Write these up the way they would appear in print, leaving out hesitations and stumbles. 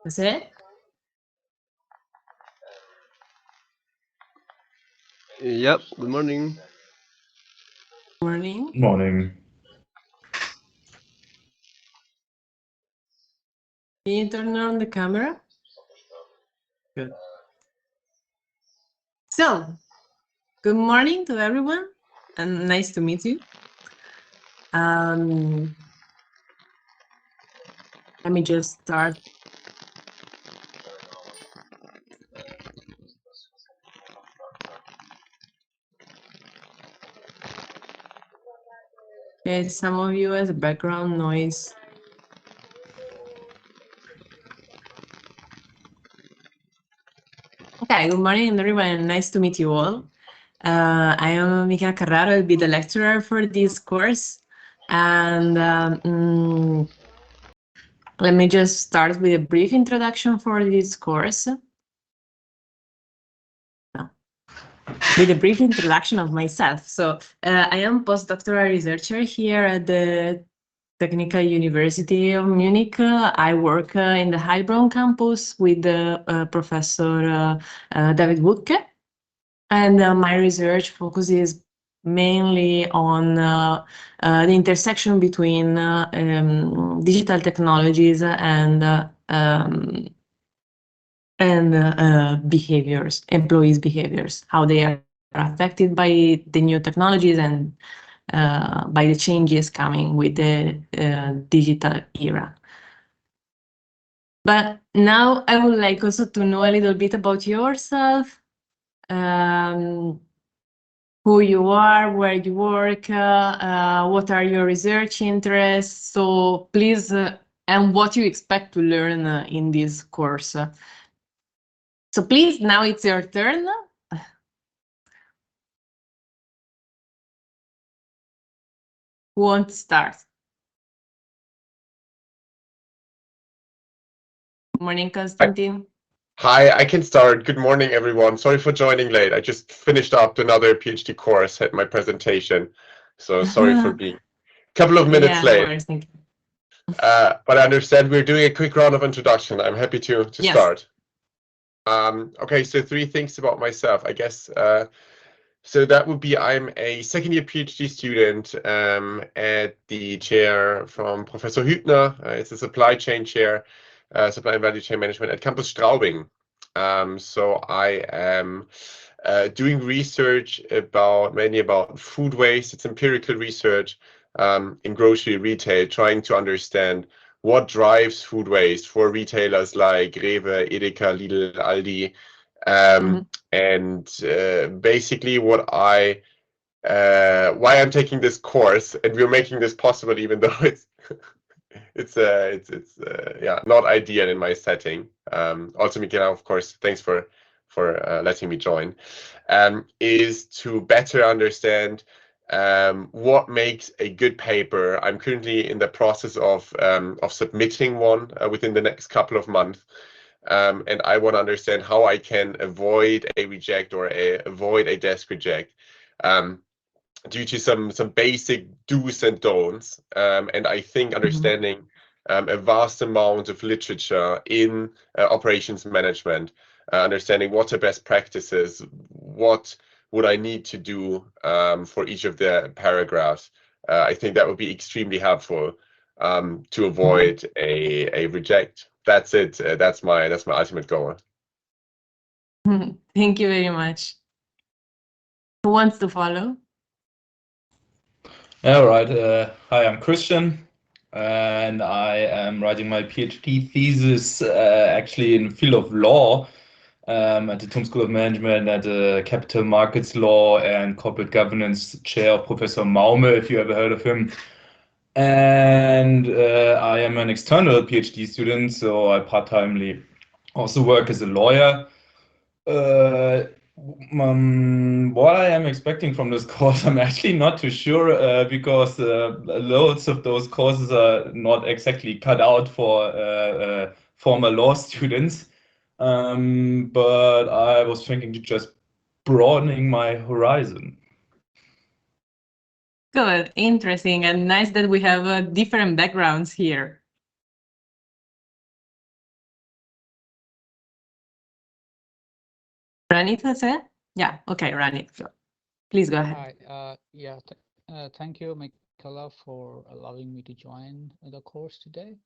Is it? Yep, good morning. Morning. Morning. Can you turn on the camera? Good. So, good morning to everyone, and nice to meet you. Let me just start. Okay, some of you as background noise. Okay, good morning everyone, and nice to meet you all. I am Mica Carraro, I'll be the lecturer for this course. And let me just start with a brief introduction for this course. With a brief introduction of myself. So I am postdoctoral researcher here at the Technical University of Munich. I work in the Heilbronn campus with Professor David Wuttke. And my research focuses mainly on the intersection between digital technologies and behaviors, employees' behaviors, how they are affected by the new technologies and by the changes coming with the digital era. But now I would like also to know a little bit about yourself, who you are, where you work, what are your research interests. So please, and what you expect to learn in this course. So please, now it's your turn. Who wants to start? Morning, Konstantin. Hi, I can start. Good morning, everyone. Sorry for joining late. I just finished up another PhD course, had my presentation. So sorry for being a couple of minutes Yeah, no late. worries, thank you. But I understand we're doing a quick round of introduction. I'm happy to Yes. start. Okay, so 3 things about myself, I guess. So that would be I'm a second year PhD student at the chair from Professor Hübner. It's a supply chain chair, supply and value chain management at Campus Straubing. So I am doing research mainly about food waste. It's empirical research in grocery retail, trying to understand what drives food waste for retailers like Rewe, Edeka, Lidl, Aldi. And basically why I'm taking this course, and we're making this possible, even though it's not ideal in my setting. Also, Michaela, of course, thanks for letting me join. Is to better understand what makes a good paper. I'm currently in the process of submitting one within the next couple of months. And I want to understand how I can avoid a reject or avoid a desk reject due to some basic do's and don'ts. And I think understanding a vast amount of literature in operations management, understanding what are best practices, what would I need to do for each of the paragraphs. I think that would be extremely helpful to avoid a reject. That's it. That's my ultimate goal. Thank you very much. Who wants to follow? All right. Hi, I'm Christian, and I am writing my PhD thesis actually in the field of law at the TUM School of Management, at the Capital Markets Law and Corporate Governance chair of Professor Maume, if you ever heard of him. And I am an external PhD student, so I part-timely also work as a lawyer. What I am expecting from this course, I'm actually not too sure because loads of those courses are not exactly cut out for former law students. But I was thinking to just broadening my horizon. Good, interesting, and nice that we have different backgrounds here. Ranit, Jose? Yeah, okay, Ranit. Please go ahead. Hi, thank you, Michaela, for allowing me to join the course today.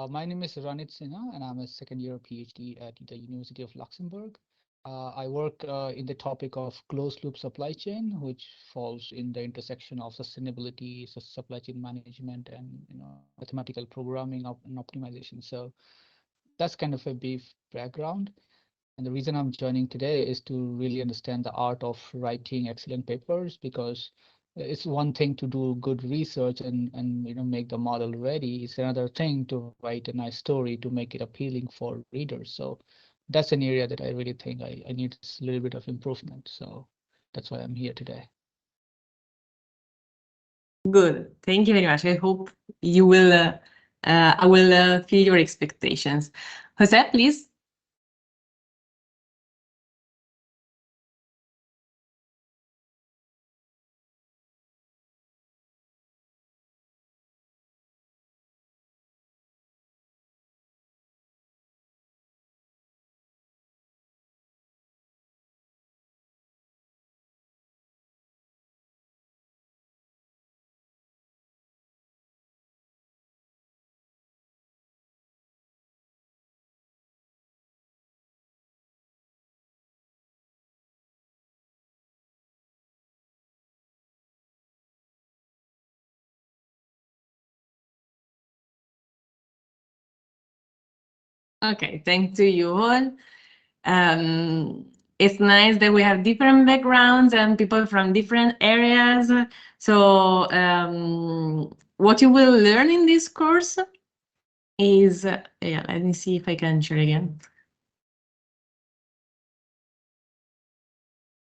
My name is Ranit Sinha, and I'm a second-year PhD at the University of Luxembourg. I work in the topic of closed-loop supply chain, which falls in the intersection of sustainability, supply chain management, and mathematical programming and optimization. So that's kind of a brief background. And the reason I'm joining today is to really understand the art of writing excellent papers, because it's one thing to do good research and make the model ready. It's another thing to write a nice story to make it appealing for readers. So that's an area that I really think I need a little bit of improvement. So that's why I'm here today. Good. Thank you very much. I hope you will. I will fill your expectations. Jose, please. Okay, thanks to you all. It's nice that we have different backgrounds and people from different areas. So what you will learn in this course is, yeah, let me see if I can share again.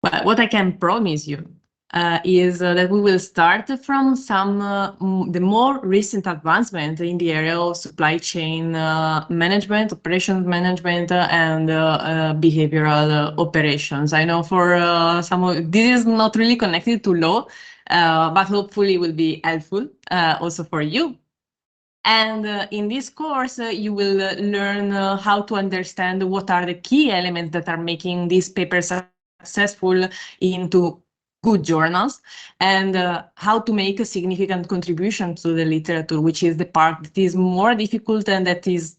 But what I can promise you is that we will start from some the more recent advancement in the area of supply chain management, operations management, and behavioral operations. I know for some of this is not really connected to law, but hopefully will be helpful also for you. And in this course, you will learn how to understand what are the key elements that are making these papers successful into good journals, and how to make a significant contribution to the literature, which is the part that is more difficult and that is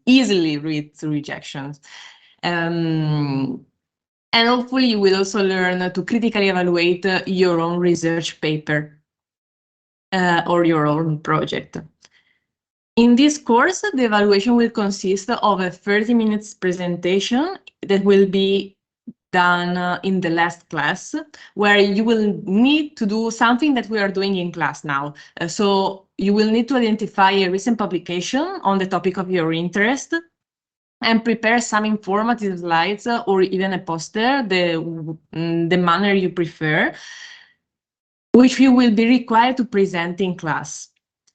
easily read through rejections. And hopefully you will also learn to critically evaluate your own research paper or your own project. In this course, the evaluation will consist of a 30 minutes presentation that will be done in the last class, where you will need to do something that we are doing in class now. So you will need to identify a recent publication on the topic of your interest and prepare some informative slides or even a poster, the manner you prefer, which you will be required to present in class,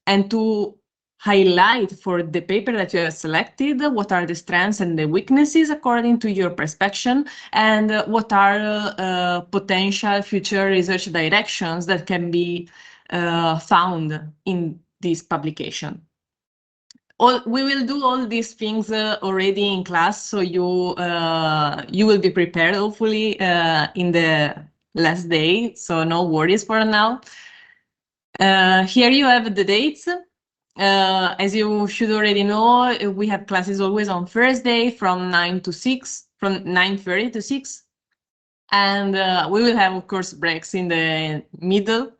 and to highlight for the paper that you have selected what are the strengths and the weaknesses according to your perception, and what are potential future research directions that can be found in this publication. We will do all these things already in class, so you will be prepared hopefully in the last day, so no worries for now. Here you have the dates. As you should already know, we have classes always on Thursday from 9 to 6, from 9:30 to 6. And we will have, of course, breaks in the middle.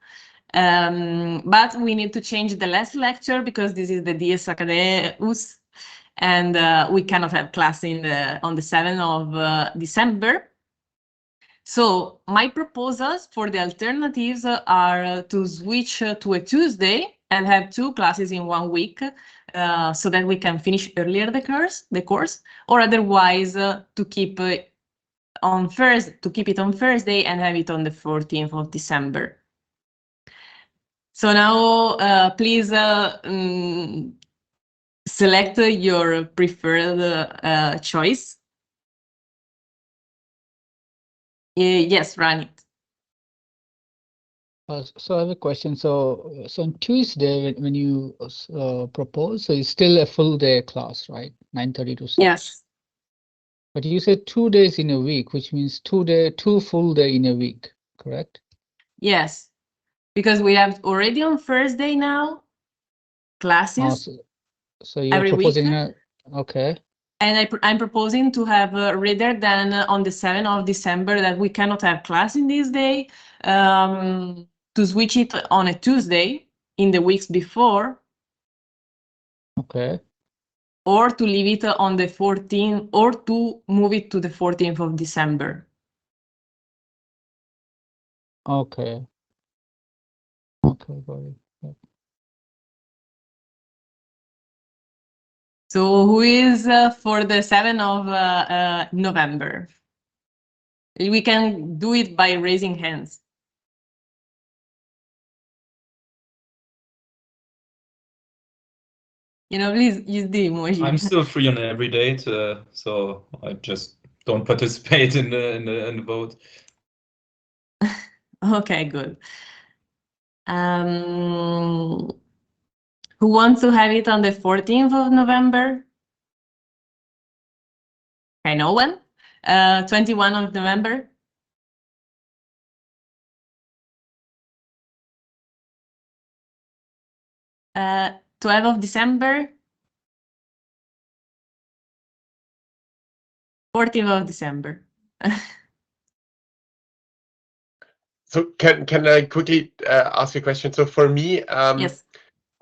But we need to change the last lecture because this is the Dies Academicus, and we cannot have class on the 7th of December. So my proposals for the alternatives are to switch to a Tuesday and have 2 classes in 1 week, so that we can finish earlier the course, or otherwise to keep it on Thursday and have it on the 14th of December. So now, please select your preferred choice. Yes, Ranit. So I have a question. So on Tuesday, when you propose, so it's still a full day class, right? 9:30 to 6. Yes. But you said 2 days in a week, which means 2 full day in a week, correct? Yes, because we have already on Thursday now classes So you're every week. proposing okay. And I'm proposing to have rather than on the 7th of December that we cannot have class in this day, to switch it on a Tuesday in the weeks before, Okay. or to leave it on the 14th, or to move it to the 14th of December. Okay. Okay, got it. Yeah. So who is for the 7th of November? We can do it by raising hands. You know, please use the emoji. I'm still free on every date, so I just don't participate in the vote. Okay, good. Who wants to have it on the 14th of November? Okay, no one. 21 of November. 12 of December. 14th of December. So can I quickly ask you a question? So for me, Yes.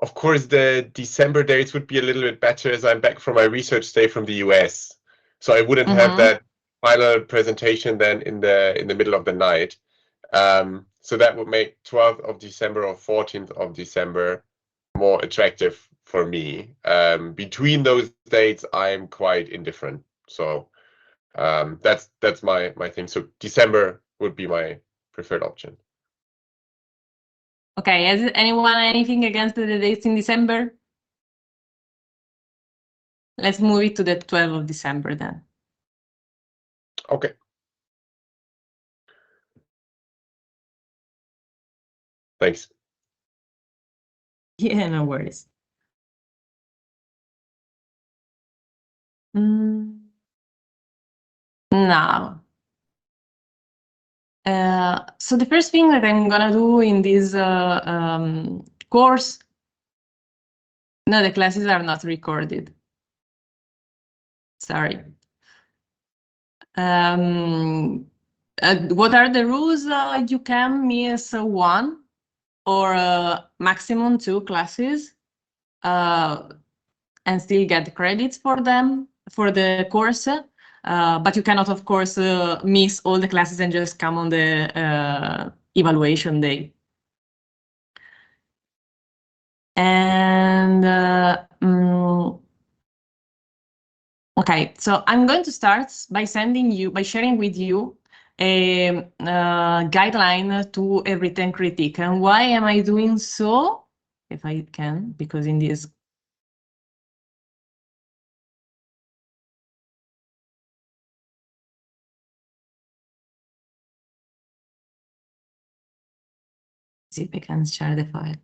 of course, the December dates would be a little bit better as I'm back from my research stay from the US. So I wouldn't have that final presentation then in the middle of the night. So that would make 12th of December or 14th of December more attractive for me. Between those dates, I'm quite indifferent. So that's my thing. So December would be my preferred option. Okay, has anyone anything against the dates in December? Let's move it to the 12th of December then. Okay. Thanks. Yeah, no worries. Now, so the first thing that I'm gonna do in this course, no, the classes are not recorded. Sorry. What are the rules? You can miss one or maximum 2 classes and still get credits for them, for the course. But you cannot, of course, miss all the classes and just come on the evaluation day. And okay, so I'm going to start by sharing with you a guideline to a written critique. And why am I doing so? If I can, because in this see if I can share the file.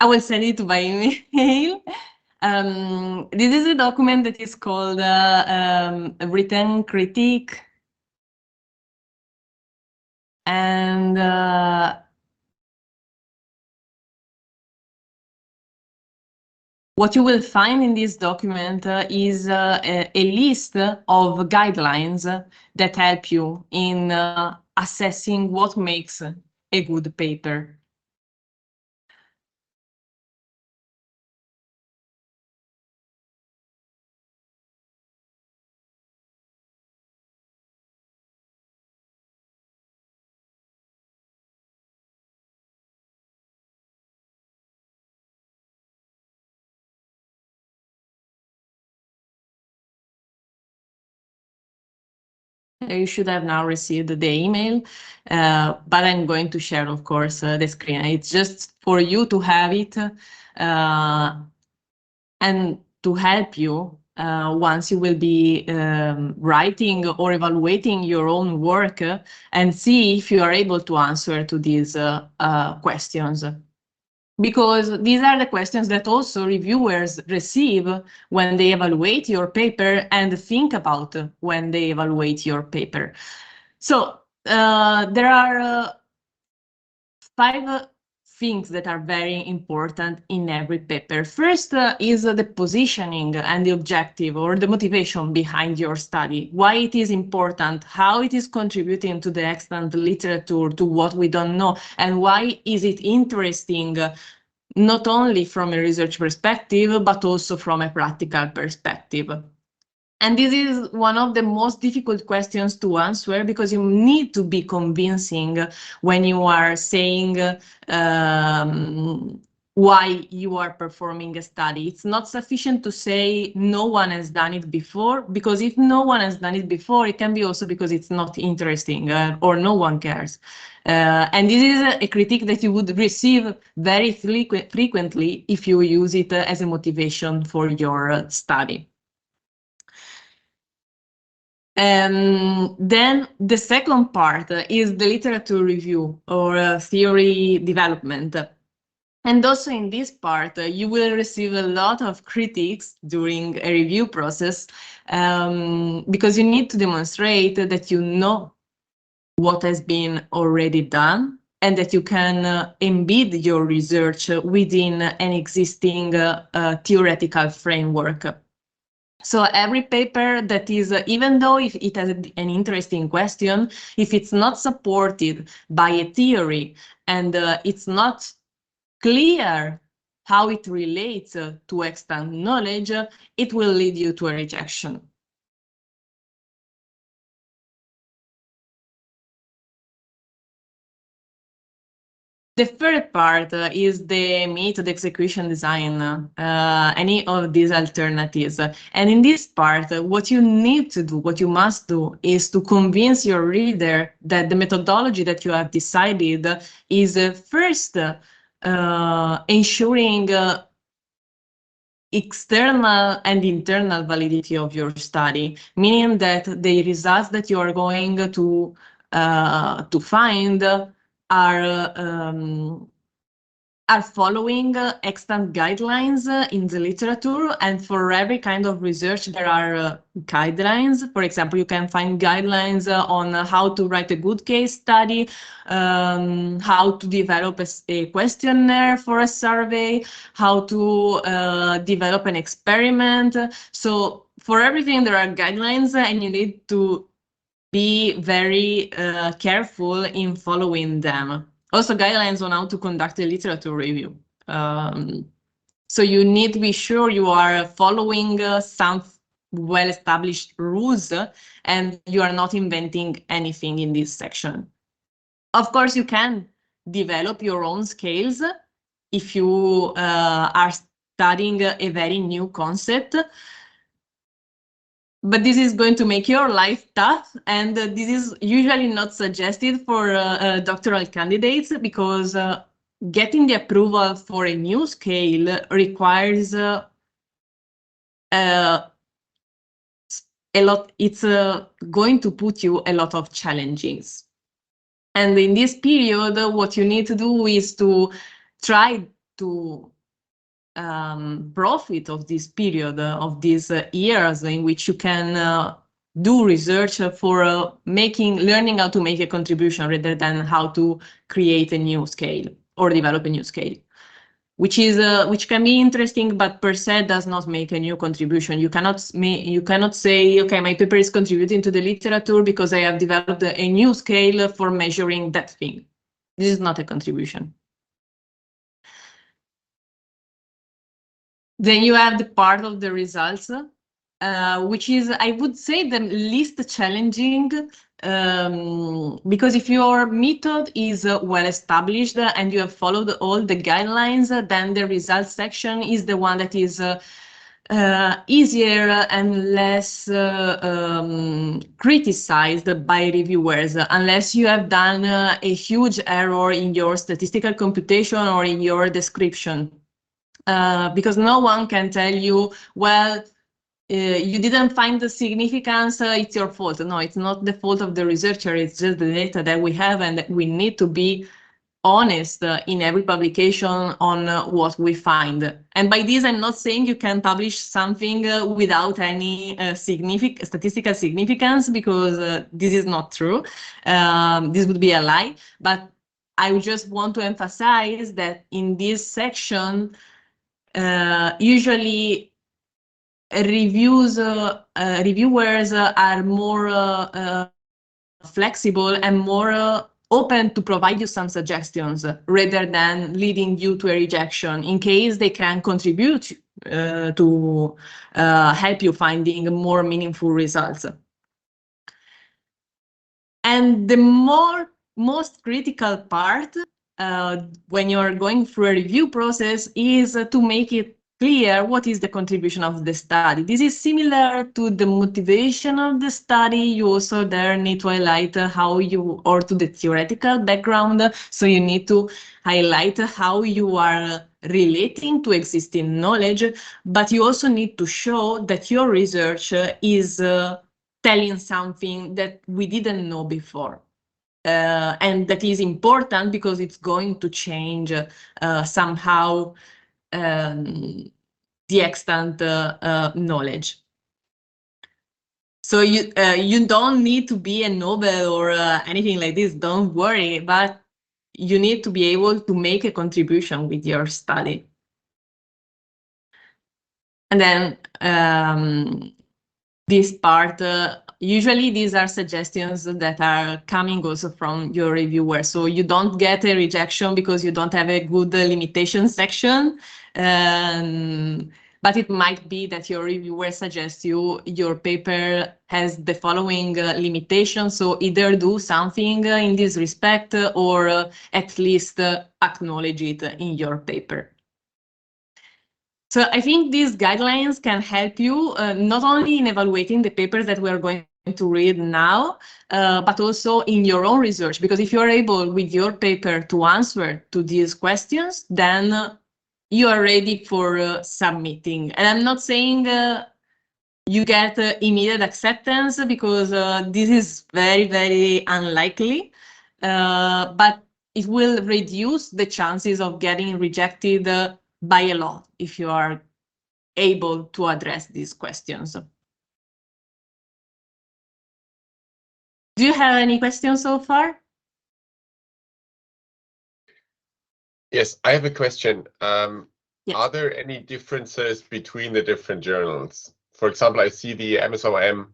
I will send it by email. This is a document that is called a written critique. And what you will find in this document is a list of guidelines that help you in assessing what makes a good paper. You should have now received the email, but I'm going to share, of course, the screen. It's just for you to have it and to help you once you will be writing or evaluating your own work and see if you are able to answer to these questions. Because these are the questions that also reviewers receive when they evaluate your paper and think about when they evaluate your paper. So there are 5 things that are very important in every paper. First is the positioning and the objective or the motivation behind your study, why it is important, how it is contributing to the extant literature, to what we don't know, and why is it interesting, not only from a research perspective, but also from a practical perspective. And this is one of the most difficult questions to answer because you need to be convincing when you are saying why you are performing a study. It's not sufficient to say no one has done it before, because if no one has done it before, it can be also because it's not interesting or no one cares. And this is a critique that you would receive very frequently if you use it as a motivation for your study. Then the second part is the literature review or theory development. And also in this part, you will receive a lot of critiques during a review process because you need to demonstrate that you know what has been already done and that you can embed your research within an existing theoretical framework. So every paper that is, even though if it has an interesting question, if it's not supported by a theory and it's not clear how it relates to extant knowledge, it will lead you to a rejection. The third part is the method, execution, design, any of these alternatives. And in this part, what you need to do, what you must do, is to convince your reader that the methodology that you have decided is first ensuring external and internal validity of your study, meaning that the results that you are going to find are following extant guidelines in the literature, and for every kind of research there are guidelines. For example, you can find guidelines on how to write a good case study, how to develop a questionnaire for a survey, how to develop an experiment. So for everything there are guidelines, and you need to be very careful in following them. Also guidelines on how to conduct a literature review. So you need to be sure you are following some well-established rules and you are not inventing anything in this section. Of course, you can develop your own scales if you are studying a very new concept. But this is going to make your life tough, and this is usually not suggested for doctoral candidates because getting the approval for a new scale requires a lot. It's going to put you a lot of challenges. And in this period, what you need to do is to try to profit of this period, of these years in which you can do research for learning how to make a contribution rather than how to create a new scale or develop a new scale, which can be interesting, but per se does not make a new contribution. You cannot say, okay, my paper is contributing to the literature because I have developed a new scale for measuring that thing. This is not a contribution. Then you have the part of the results, which is, I would say, the least challenging, because if your method is well established and you have followed all the guidelines, then the results section is the one that is easier and less criticized by reviewers, unless you have done a huge error in your statistical computation or in your description. Because no one can tell you, well, you didn't find the significance, it's your fault. No, it's not the fault of the researcher. It's just the data that we have, and that we need to be honest in every publication on what we find. And by this, I'm not saying you can publish something without any statistical significance, because this is not true. This would be a lie. But I just want to emphasize that in this section, usually reviewers are more flexible and more open to provide you some suggestions rather than leading you to a rejection, in case they can contribute to help you finding more meaningful results. And the most critical part when you're going through a review process is to make it clear what is the contribution of the study. This is similar to the motivation of the study. You also there need to highlight how you, or to the theoretical background. So you need to highlight how you are relating to existing knowledge, but you also need to show that your research is telling something that we didn't know before. And that is important because it's going to change somehow the extant knowledge. So you don't need to be a Nobel or anything like this, don't worry, but you need to be able to make a contribution with your study. And then this part, usually these are suggestions that are coming also from your reviewer. So you don't get a rejection because you don't have a good limitation section. But it might be that your reviewer suggests your paper has the following limitations. So either do something in this respect or at least acknowledge it in your paper. So I think these guidelines can help you not only in evaluating the papers that we are going to read now, but also in your own research, because if you're able with your paper to answer to these questions, then you are ready for submitting. And I'm not saying you get immediate acceptance, because this is very, very unlikely, but it will reduce the chances of getting rejected by a lot if you are able to address these questions. Do you have any questions so far? Yes, I have a question. Yes. Are there any differences between the different journals? For example, I see the MSOM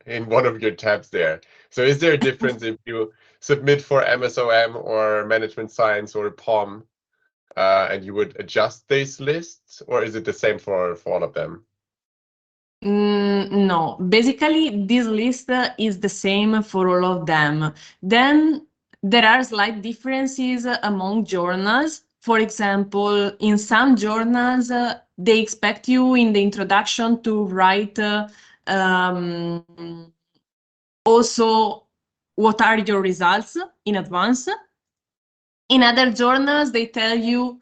in one of your tabs there. So is there a difference if you submit for MSOM or Management Science or POM, and you would adjust these lists, or is it the same for all of them? No, basically this list is the same for all of them. Then there are slight differences among journals. For example, in some journals, they expect you in the introduction to write also what are your results in advance. In other journals, they tell you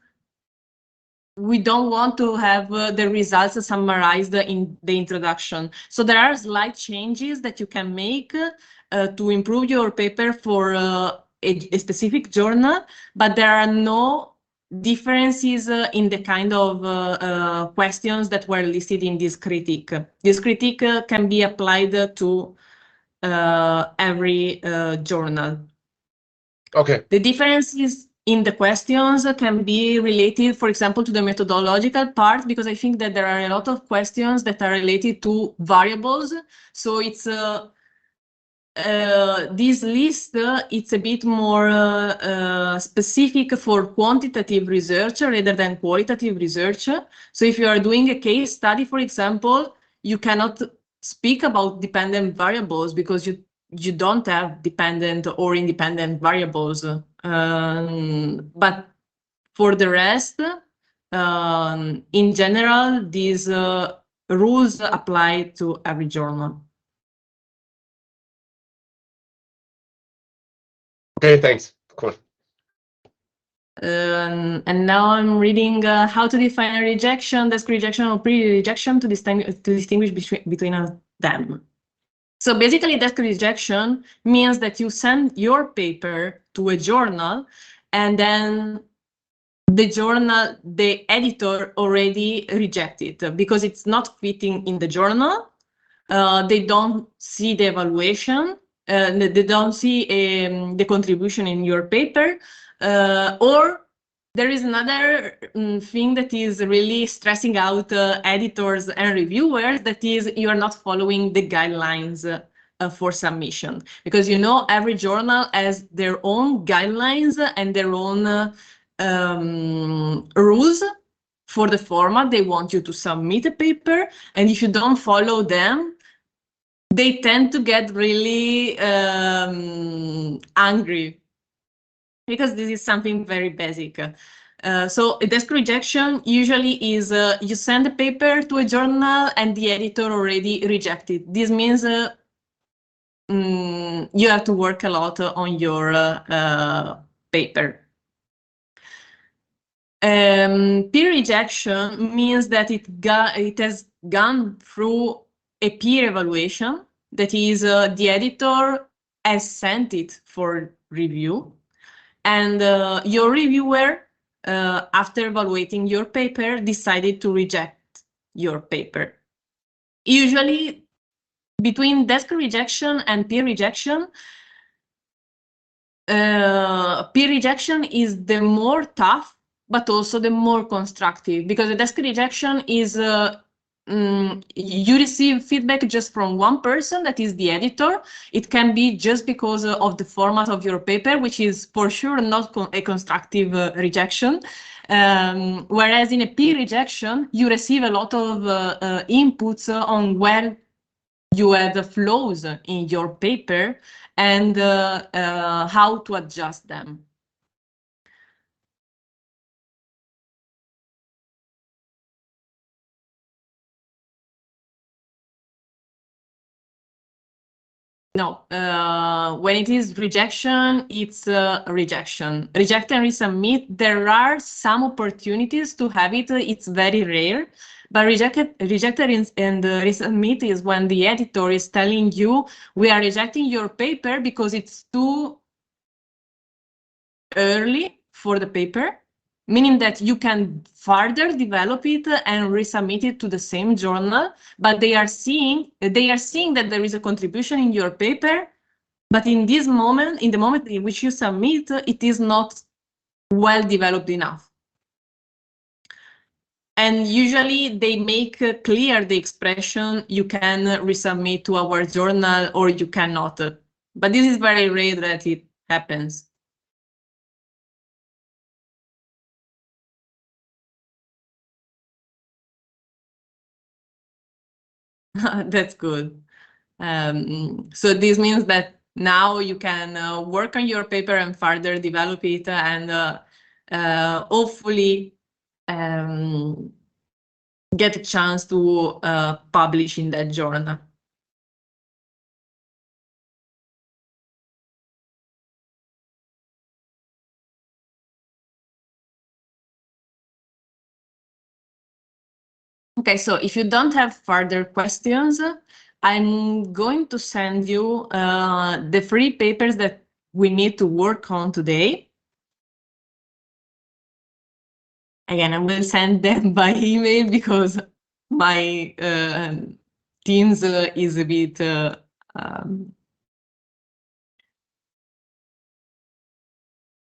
we don't want to have the results summarized in the introduction. So there are slight changes that you can make to improve your paper for a specific journal, but there are no differences in the kind of questions that were listed in this critique. This critique can be applied to every journal. Okay. The differences in the questions can be related, for example, to the methodological part, because I think that there are a lot of questions that are related to variables. So it's this list, it's a bit more specific for quantitative research rather than qualitative research. So if you are doing a case study, for example, you cannot speak about dependent variables because you don't have dependent or independent variables. But for the rest, in general, these rules apply to every journal. Okay, thanks. Cool. And now I'm reading how to define a rejection, desk rejection, or pre-rejection to distinguish between them. So basically, desk rejection means that you send your paper to a journal, and then the editor already rejected it because it's not fitting in the journal. They don't see the evaluation, they don't see the contribution in your paper, or there is another thing that is really stressing out editors and reviewers, that is you are not following the guidelines for submission. Because every journal has their own guidelines and their own rules for the format they want you to submit a paper, and if you don't follow them, they tend to get really angry, because this is something very basic. So a desk rejection usually is you send a paper to a journal and the editor already rejected. This means you have to work a lot on your paper. Peer rejection means that it has gone through a peer evaluation, that is the editor has sent it for review, and your reviewer, after evaluating your paper, decided to reject your paper. Usually, between desk rejection and peer rejection is the more tough, but also the more constructive, because the desk rejection is you receive feedback just from one person, that is the editor. It can be just because of the format of your paper, which is for sure not a constructive rejection. Whereas in a peer rejection, you receive a lot of inputs on where you have flaws in your paper and how to adjust them. No, when it is rejection, it's rejection. Reject and resubmit, there are some opportunities to have it. It's very rare. But rejected and resubmit is when the editor is telling you, we are rejecting your paper because it's too early for the paper, meaning that you can further develop it and resubmit it to the same journal, but they are seeing that there is a contribution in your paper, but in the moment in which you submit, it is not well developed enough. And usually they make clear the expression, you can resubmit to our journal or you cannot. But this is very rare that it happens. That's good. So this means that now you can work on your paper and further develop it, and hopefully get a chance to publish in that journal. Okay, so if you don't have further questions, I'm going to send you the 3 papers that we need to work on today. Again, I will send them by email because my Teams is a bit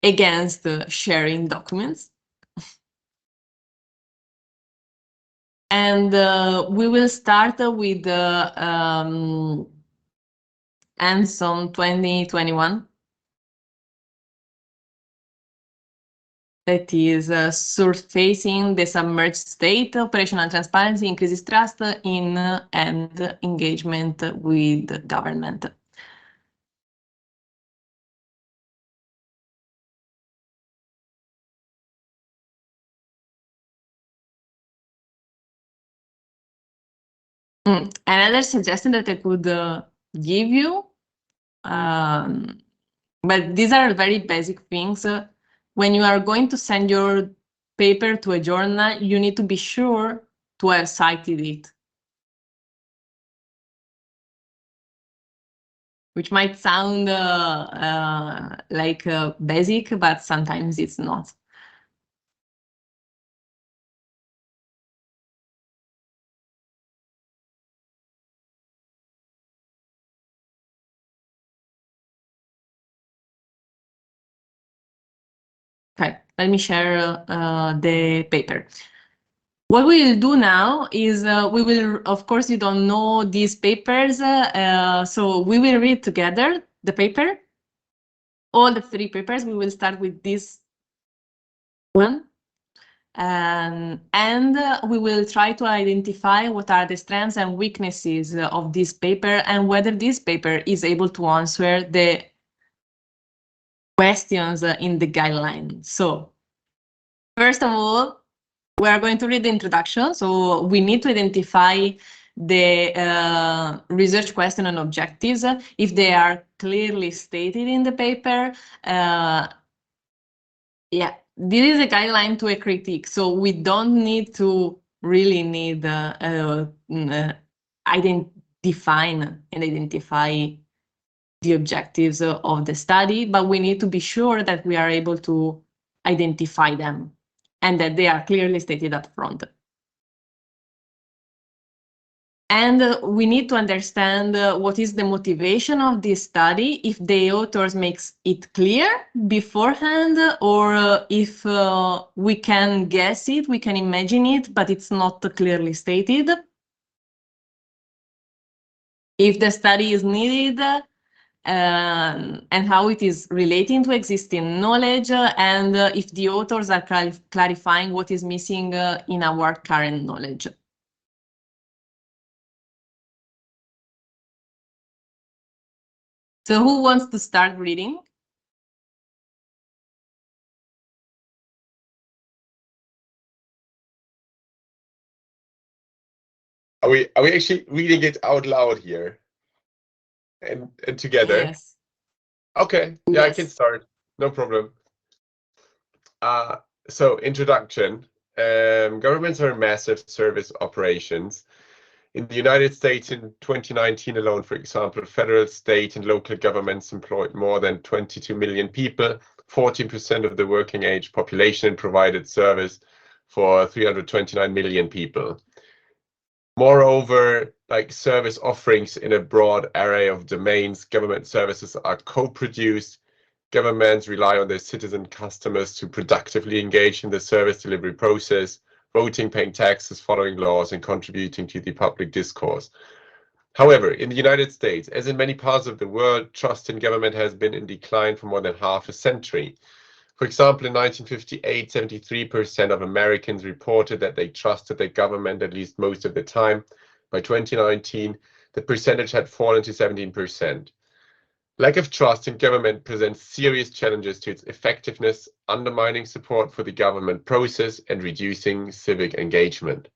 against sharing documents. And we will start with Anson 2021. That is surfacing the submerged state, operational transparency, increases trust in and engagement with government. Another suggestion that I could give you, but these are very basic things. when you are going to send your paper to a journal, you need to be sure to have cited it. Which might sound like basic, but sometimes it's not. Okay, let me share the paper. What we will do now is we will, of course, you don't know these papers, so we will read together the paper, all the 3 papers. We will start with this one, and we will try to identify what are the strengths and weaknesses of this paper and whether this paper is able to answer the questions in the guideline. So, first of all, we are going to read the introduction. So we need to identify the research question and objectives. If they are clearly stated in the paper, yeah, this is a guideline to a critique. So we don't need to really need define and identify the objectives of the study, but we need to be sure that we are able to identify them and that they are clearly stated up front. And we need to understand what is the motivation of this study, if the authors makes it clear beforehand, or if we can guess it, we can imagine it, but it's not clearly stated. If the study is needed, and how it is relating to existing knowledge, and if the authors are clarifying what is missing in our current knowledge. So who wants to start reading? Are we actually reading it out loud here? And together? Yes. Okay, yeah, Yes. I can start. No problem. So introduction. Governments are massive service operations. In the United States in 2019 alone, for example, federal, state, and local governments employed more than 22 million people, 14% of the working age population, and provided service for 329 million people. Moreover, like service offerings in a broad array of domains, government services are co-produced. Governments rely on their citizen customers to productively engage in the service delivery process, voting, paying taxes, following laws, and contributing to the public discourse. However, in the United States, as in many parts of the world, trust in government has been in decline for more than half a century. For example, in 1958, 73% of Americans reported that they trusted their government at least most of the time. By 2019, the percentage had fallen to 17%. Lack of trust in government presents serious challenges to its effectiveness, undermining support for the government process and reducing civic engagement.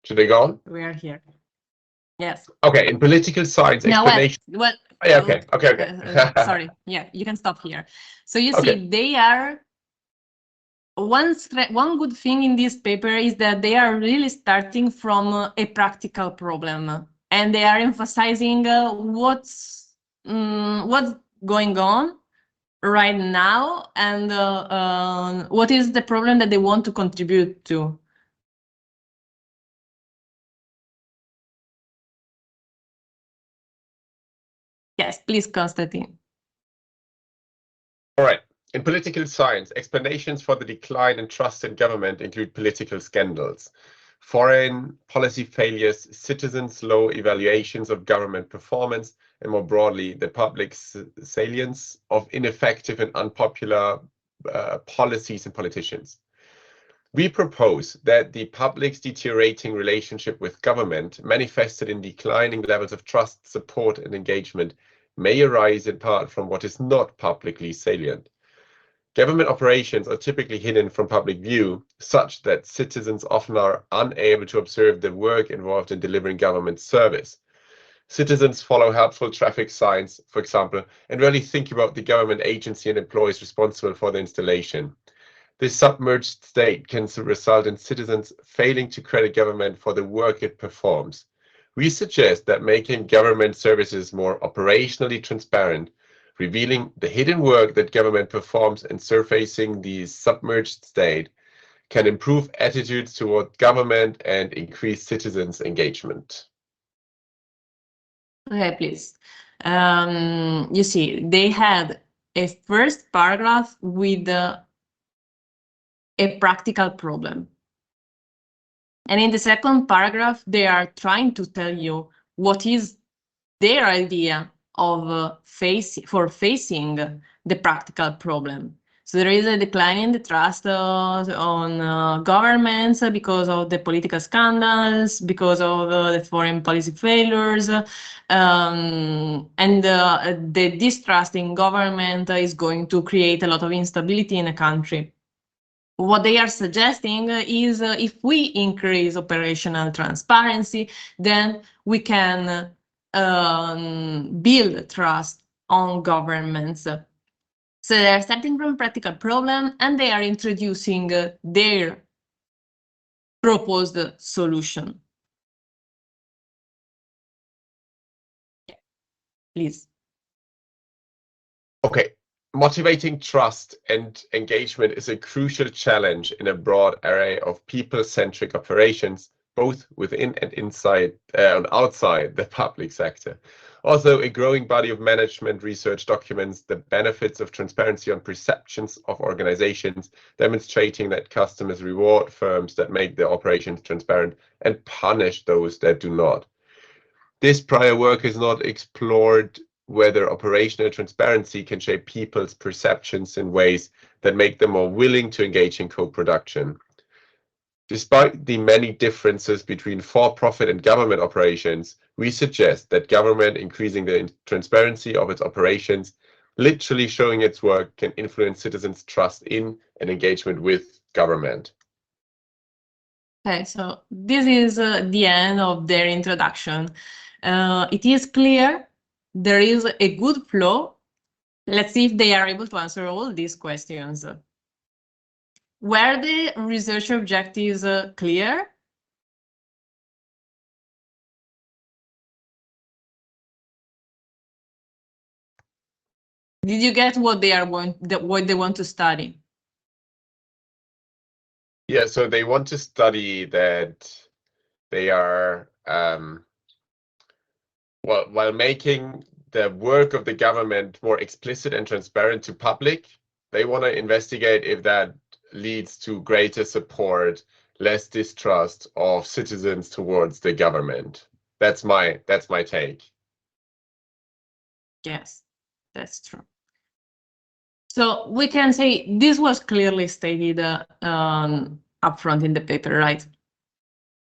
Should I go on? We are here. Yes. Okay, in political science, Now, explanation. well, Yeah, okay. sorry. Yeah, you can stop here. So you Okay. see, they are one good thing in this paper is that they are really starting from a practical problem, and they are emphasizing what's going on right now and what is the problem that they want to contribute to. Yes, please, Konstantin. All right. In political science, explanations for the decline in trust in government include political scandals, foreign policy failures, citizens' low evaluations of government performance, and more broadly, the public's salience of ineffective and unpopular policies and politicians. We propose that the public's deteriorating relationship with government, manifested in declining levels of trust, support, and engagement, may arise in part from what is not publicly salient. Government operations are typically hidden from public view, such that citizens often are unable to observe the work involved in delivering government service. Citizens follow helpful traffic signs, for example, and really think about the government agency and employees responsible for the installation. This submerged state can result in citizens failing to credit government for the work it performs. We suggest that making government services more operationally transparent, revealing the hidden work that government performs and surfacing the submerged state, can improve attitudes toward government and increase citizens' engagement. Okay, please. You see, they had a first paragraph with a practical problem. And in the second paragraph, they are trying to tell you what is their idea of facing the practical problem. So there is a decline in the trust on governments because of the political scandals, because of the foreign policy failures, and the distrust in government is going to create a lot of instability in a country. What they are suggesting is if we increase operational transparency, then we can build trust on governments. So they are starting from practical problem and they are introducing their proposed solution. Yeah. Please. Okay. Motivating trust and engagement is a crucial challenge in a broad array of people-centric operations, both within and inside and outside the public sector. Also, a growing body of management research documents the benefits of transparency on perceptions of organizations, demonstrating that customers reward firms that make their operations transparent and punish those that do not. This prior work has not explored whether operational transparency can shape people's perceptions in ways that make them more willing to engage in co-production. Despite the many differences between for-profit and government operations, we suggest that government increasing the transparency of its operations, literally showing its work, can influence citizens' trust in and engagement with government. Okay, so this is the end of their introduction. It is clear there is a good flow. Let's see if they are able to answer all these questions. Were the research objectives clear? Did you get what they want to study? Yeah, so they want to study that they are while making the work of the government more explicit and transparent to public, they want to investigate if that leads to greater support, less distrust of citizens towards the government. That's my take. Yes, that's true. So we can say this was clearly stated upfront in the paper, right?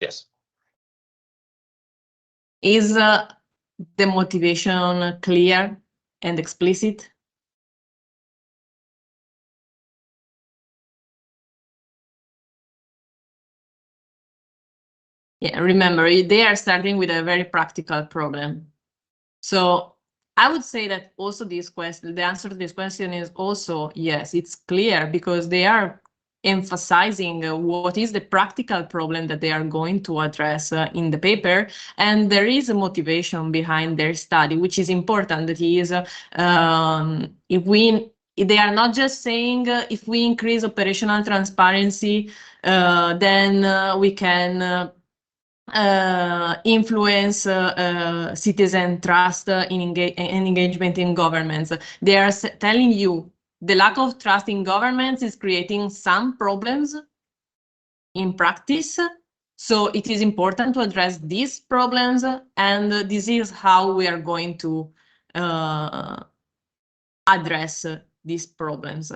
Yes. Is the motivation clear and explicit? Yeah, remember, they are starting with a very practical problem. So I would say that also this question, the answer to this question is also yes, it's clear because they are emphasizing what is the practical problem that they are going to address in the paper, and there is a motivation behind their study, which is important. That is, if they are not just saying if we increase operational transparency, then we can influence citizen trust in engagement in governments. They are telling you the lack of trust in governments is creating some problems in practice. So it is important to address these problems, and this is how we are going to address these problems,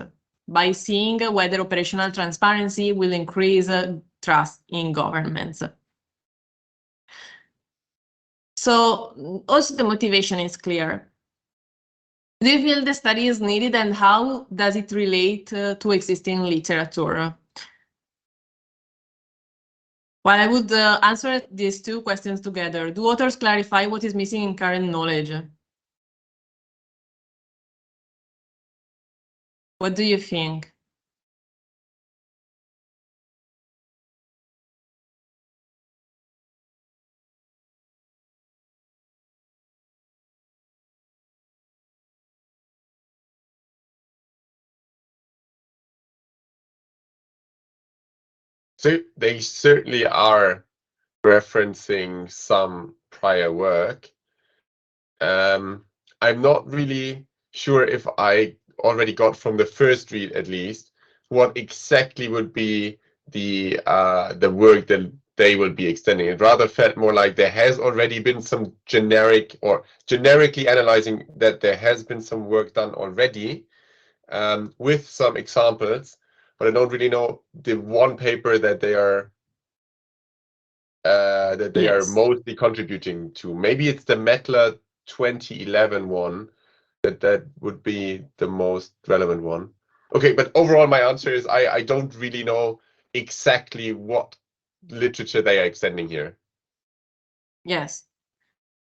by seeing whether operational transparency will increase trust in governments. So also the motivation is clear. Do you feel the study is needed, and how does it relate to existing literature? Well, I would answer these two questions together. Do authors clarify what is missing in current knowledge? What do you think? So they certainly are referencing some prior work. I'm not really sure if I already got from the first read, at least, what exactly would be the work that they will be extending. It rather felt more like there has already been some generically analyzing that there has been some work done already, with some examples, but I don't really know the one paper that they are Yes. mostly contributing to. Maybe it's the Mettler 2011 one that would be the most relevant one. Okay, but overall my answer is I don't really know exactly what literature they are extending here. Yes,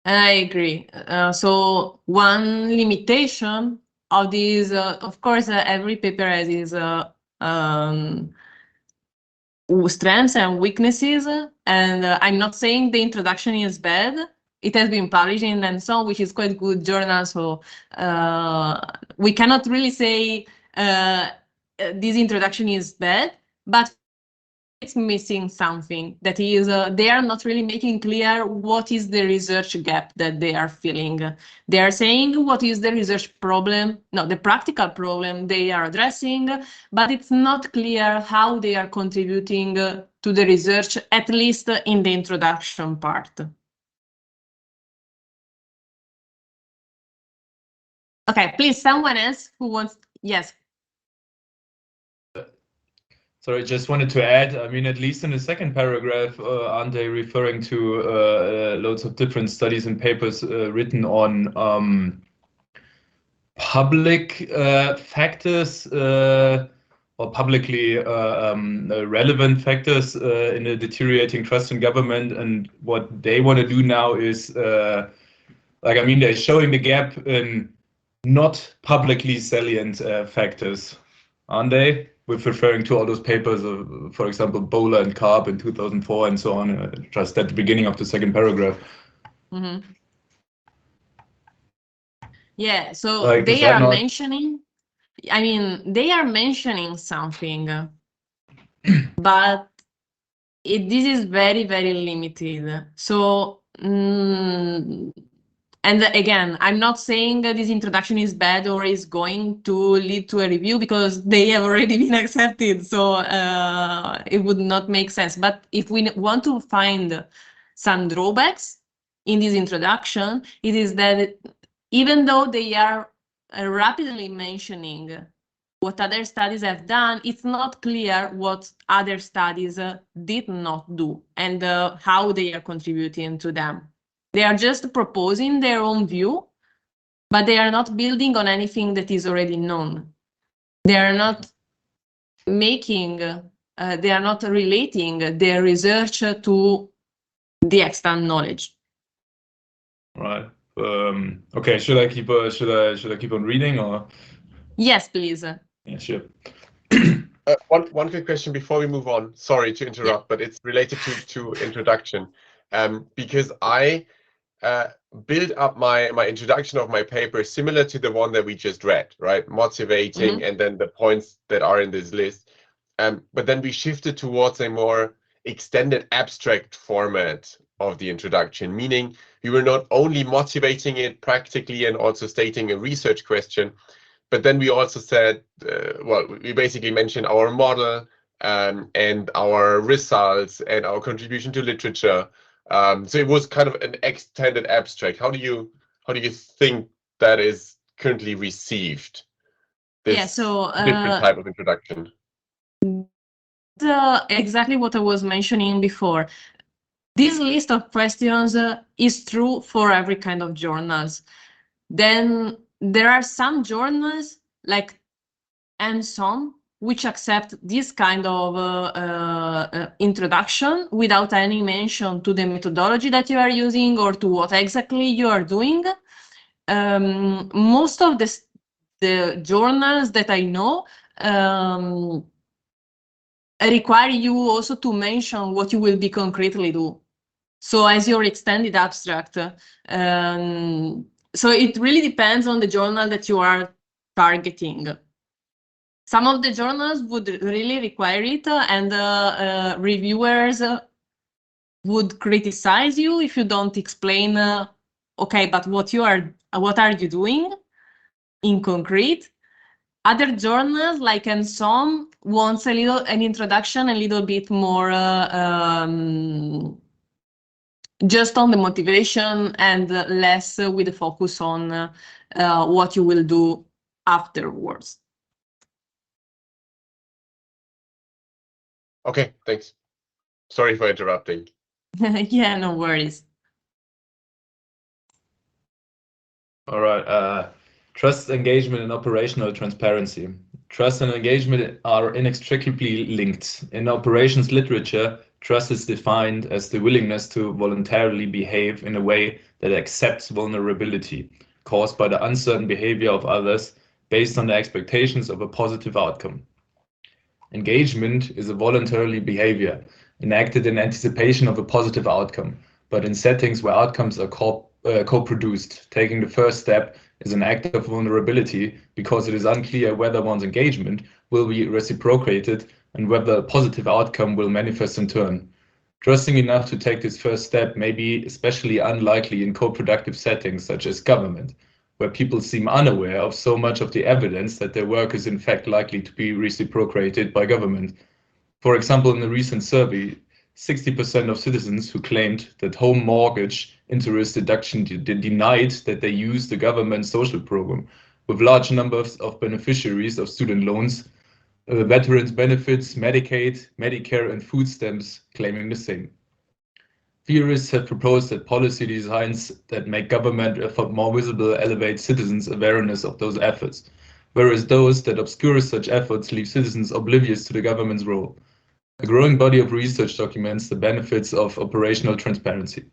I agree. So one limitation of these, of course, every paper has its strengths and weaknesses, and I'm not saying the introduction is bad. It has been published in and so on, which is quite good journal. So we cannot really say this introduction is bad, but it's missing something. That is, they are not really making clear what is the research gap that they are filling. They are saying what is the research problem, no, the practical problem they are addressing, but it's not clear how they are contributing to the research, at least in the introduction part. Okay, please, someone else who wants, yes. Sorry, just wanted to add, I mean, at least in the second paragraph, aren't they referring to loads of different studies and papers written on public factors or publicly relevant factors in a deteriorating trust in government? And what they want to do now is, like, I mean, they're showing the gap in not publicly salient factors, aren't they? With referring to all those papers of, for example, Bowler and Karp in 2004 and so on, just at the beginning of the second paragraph. Mm-hmm. Yeah, so Like, they are mentioning, I mean, they are mentioning something, but this is very, very limited. So, and again, I'm not saying that this introduction is bad or is going to lead to a review, because they have already been accepted. So it would not make sense. But if we want to find some drawbacks in this introduction, it is that even though they are rapidly mentioning what other studies have done, it's not clear what other studies did not do and how they are contributing to them. They are just proposing their own view, but they are not building on anything that is already known. They are not making, they are not relating their research to the extant knowledge. Right. Okay. Should I keep on reading or? Yes, please. Yeah, sure. One quick question before we move on. Sorry to interrupt, but it's related to introduction. Because I build up my introduction of my paper similar to the one that we just read, right? Motivating, and then the points that are in this list. But then we shifted towards a more extended abstract format of the introduction, meaning we were not only motivating it practically and also stating a research question, but then we also said, well, we basically mentioned our model and our results and our contribution to literature. So it was kind of an extended abstract. How do you think that is currently received? Yeah, so different type of introduction. Exactly what I was mentioning before. This list of questions is true for every kind of journals. Then there are some journals like ENSOM which accept this kind of introduction without any mention to the methodology that you are using or to what exactly you are doing. Most of the journals that I know require you also to mention what you will be concretely do. So as your extended abstract. So it really depends on the journal that you are targeting. Some of the journals would really require it, and reviewers would criticize you if you don't explain, okay, but what are you doing in concrete? Other journals, like ENSOM, wants an introduction a little bit more just on the motivation and less with the focus on what you will do afterwards. Okay, thanks. Sorry for interrupting. Yeah, no worries. All right. Trust, engagement, and operational transparency. Trust and engagement are inextricably linked. In operations literature, trust is defined as the willingness to voluntarily behave in a way that accepts vulnerability caused by the uncertain behavior of others based on the expectations of a positive outcome. Engagement is a voluntary behavior enacted in anticipation of a positive outcome, but in settings where outcomes are co-produced. Taking the first step is an act of vulnerability because it is unclear whether one's engagement will be reciprocated and whether a positive outcome will manifest in turn. Trusting enough to take this first step may be especially unlikely in co-productive settings such as government, where people seem unaware of so much of the evidence that their work is in fact likely to be reciprocated by government. For example, in a recent survey, 60% of citizens who claimed that home mortgage interest deduction denied that they used the government social program, with large numbers of beneficiaries of student loans, veterans benefits, Medicaid, Medicare, and food stamps claiming the same. Theorists have proposed that policy designs that make government effort more visible elevate citizens' awareness of those efforts, whereas those that obscure such efforts leave citizens oblivious to the government's role. A growing body of research documents the benefits of operational transparency.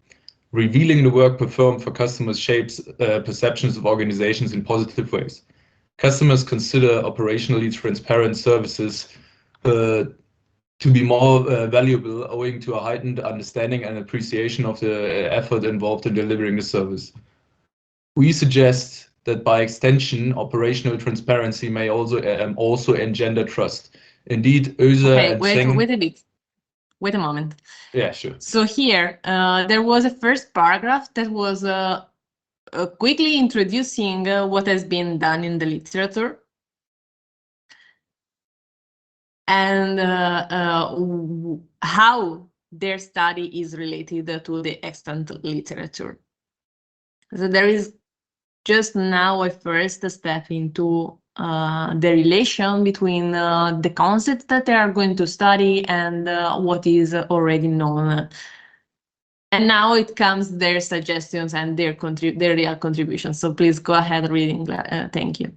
Revealing the work performed for customers shapes perceptions of organizations in positive ways. Customers consider operationally transparent services to be more valuable owing to a heightened understanding and appreciation of the effort involved in delivering the service. We suggest that by extension, operational transparency may also engender trust. Indeed, Oeser Okay, and wait Cheng... a bit. Wait a moment. Yeah, sure. So here, there was a first paragraph that was quickly introducing what has been done in the literature and how their study is related to the extant literature. So there is just now a first step into the relation between the concepts that they are going to study and what is already known. And now it comes their suggestions and their real contributions. So please go ahead reading. Thank you.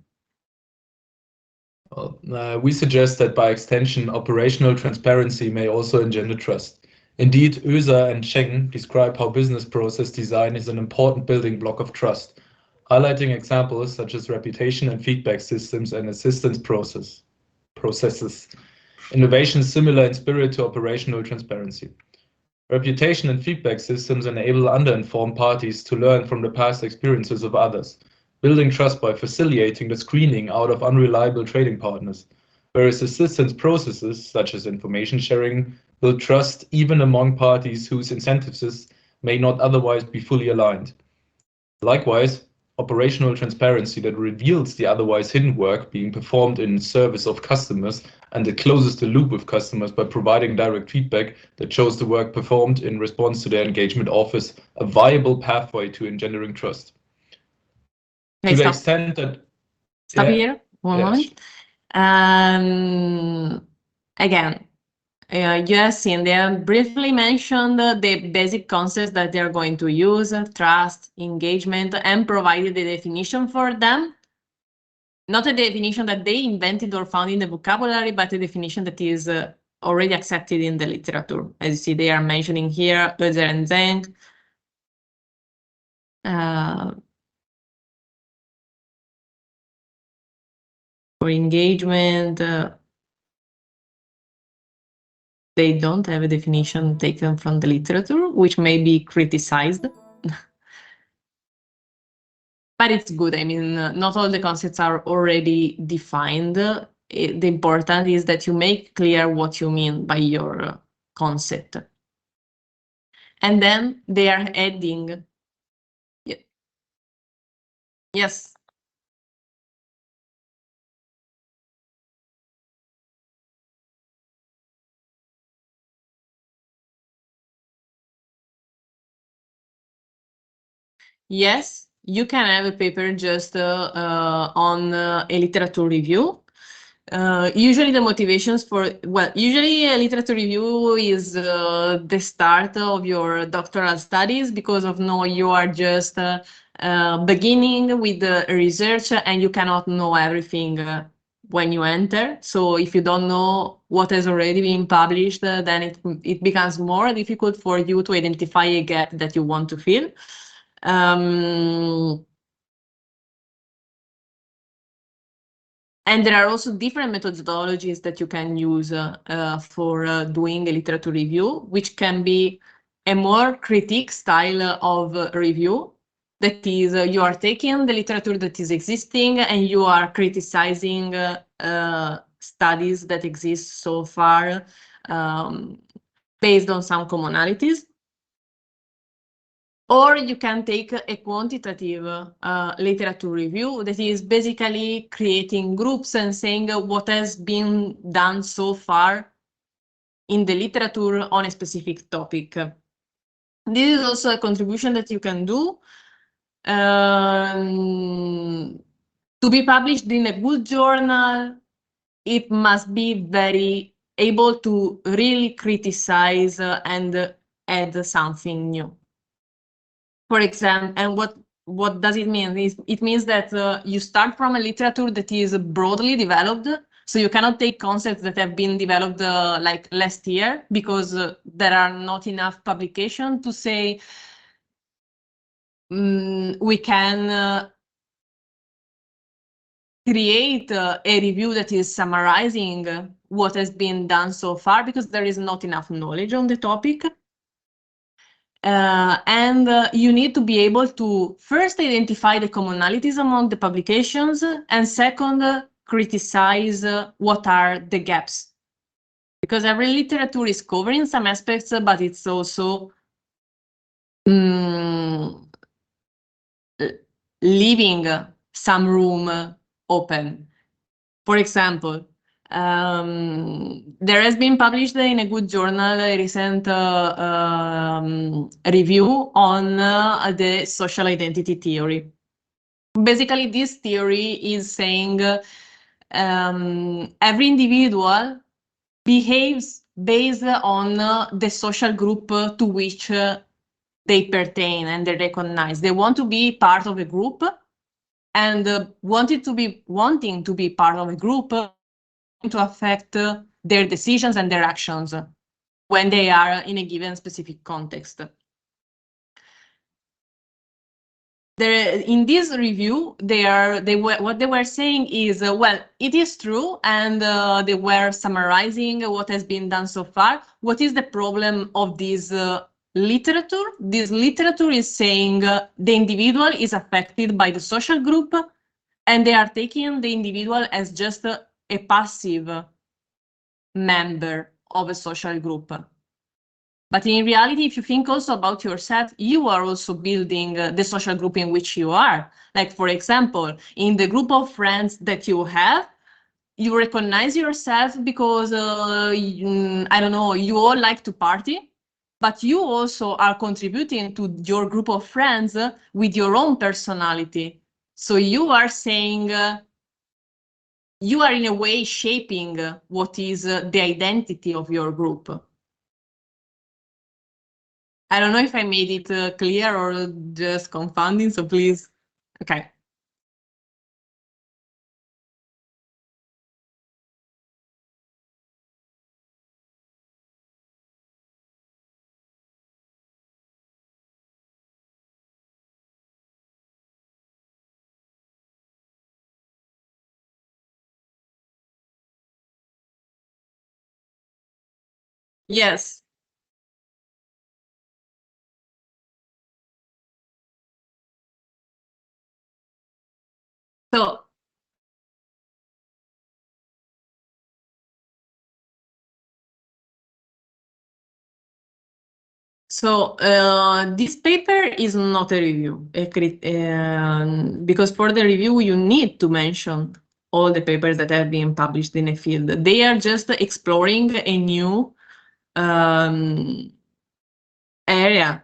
Well, we suggest that by extension, operational transparency may also engender trust. Indeed, Oeser and Cheng describe how business process design is an important building block of trust, highlighting examples such as reputation and feedback systems and assistance processes. Innovations similar in spirit to operational transparency. Reputation and feedback systems enable underinformed parties to learn from the past experiences of others, building trust by facilitating the screening out of unreliable trading partners, whereas assistance processes, such as information sharing, build trust even among parties whose incentives may not otherwise be fully aligned. Likewise, operational transparency that reveals the otherwise hidden work being performed in service of customers and that closes the loop with customers by providing direct feedback that shows the work performed in response to their engagement offers a viable pathway to engendering trust. Okay, to the extent that... Stop here, one moment. Again, you have seen, they have briefly mentioned the basic concepts that they're going to use, trust, engagement, and provided the definition for them. not a definition that they invented or found in the vocabulary, but a definition that is already accepted in the literature. As you see, they are mentioning here Oezer and Zeng. For engagement, they don't have a definition taken from the literature, which may be criticized. But it's good. I mean, not all the concepts are already defined. The important is that you make clear what you mean by your concept. And then they are adding. Yes. Yes, you can have a paper just on a literature review. Usually the motivations usually a literature review is the start of your doctoral studies because you are just beginning with the research and you cannot know everything when you enter. So if you don't know what has already been published, then it becomes more difficult for you to identify a gap that you want to fill. And there are also different methodologies that you can use for doing a literature review, which can be a more critique style of review. That is, you are taking the literature that is existing and you are criticizing studies that exist so far based on some commonalities. Or you can take a quantitative literature review that is basically creating groups and saying what has been done so far in the literature on a specific topic. This is also a contribution that you can do to be published in a good journal. It must be very able to really criticize and add something new. For example, and what does it mean? It means that you start from a literature that is broadly developed, so you cannot take concepts that have been developed like last year because there are not enough publications to say we can create a review that is summarizing what has been done so far because there is not enough knowledge on the topic. And you need to be able to first identify the commonalities among the publications and second, criticize what are the gaps. Because every literature is covering some aspects, but it's also leaving some room open. For example, there has been published in a good journal a recent review on the social identity theory. Basically, this theory is saying every individual behaves based on the social group to which they pertain and they recognize. They want to be part of a group and wanting to be part of a group to affect their decisions and their actions when they are in a given specific context. In this review, what they were saying is, well, it is true, and they were summarizing what has been done so far. What is the problem of this literature? This literature is saying the individual is affected by the social group, and they are taking the individual as just a passive member of a social group. But in reality, if you think also about yourself, you are also building the social group in which you are. Like, for example, in the group of friends that you have, you recognize yourself because, I don't know, you all like to party, but you also are contributing to your group of friends with your own personality. So you are saying, you are in a way shaping what is the identity of your group. I don't know if I made it clear or just confounding, so please. Okay. Yes. So this paper is not a review, because for the review you need to mention all the papers that have been published in a field. They are just exploring a new area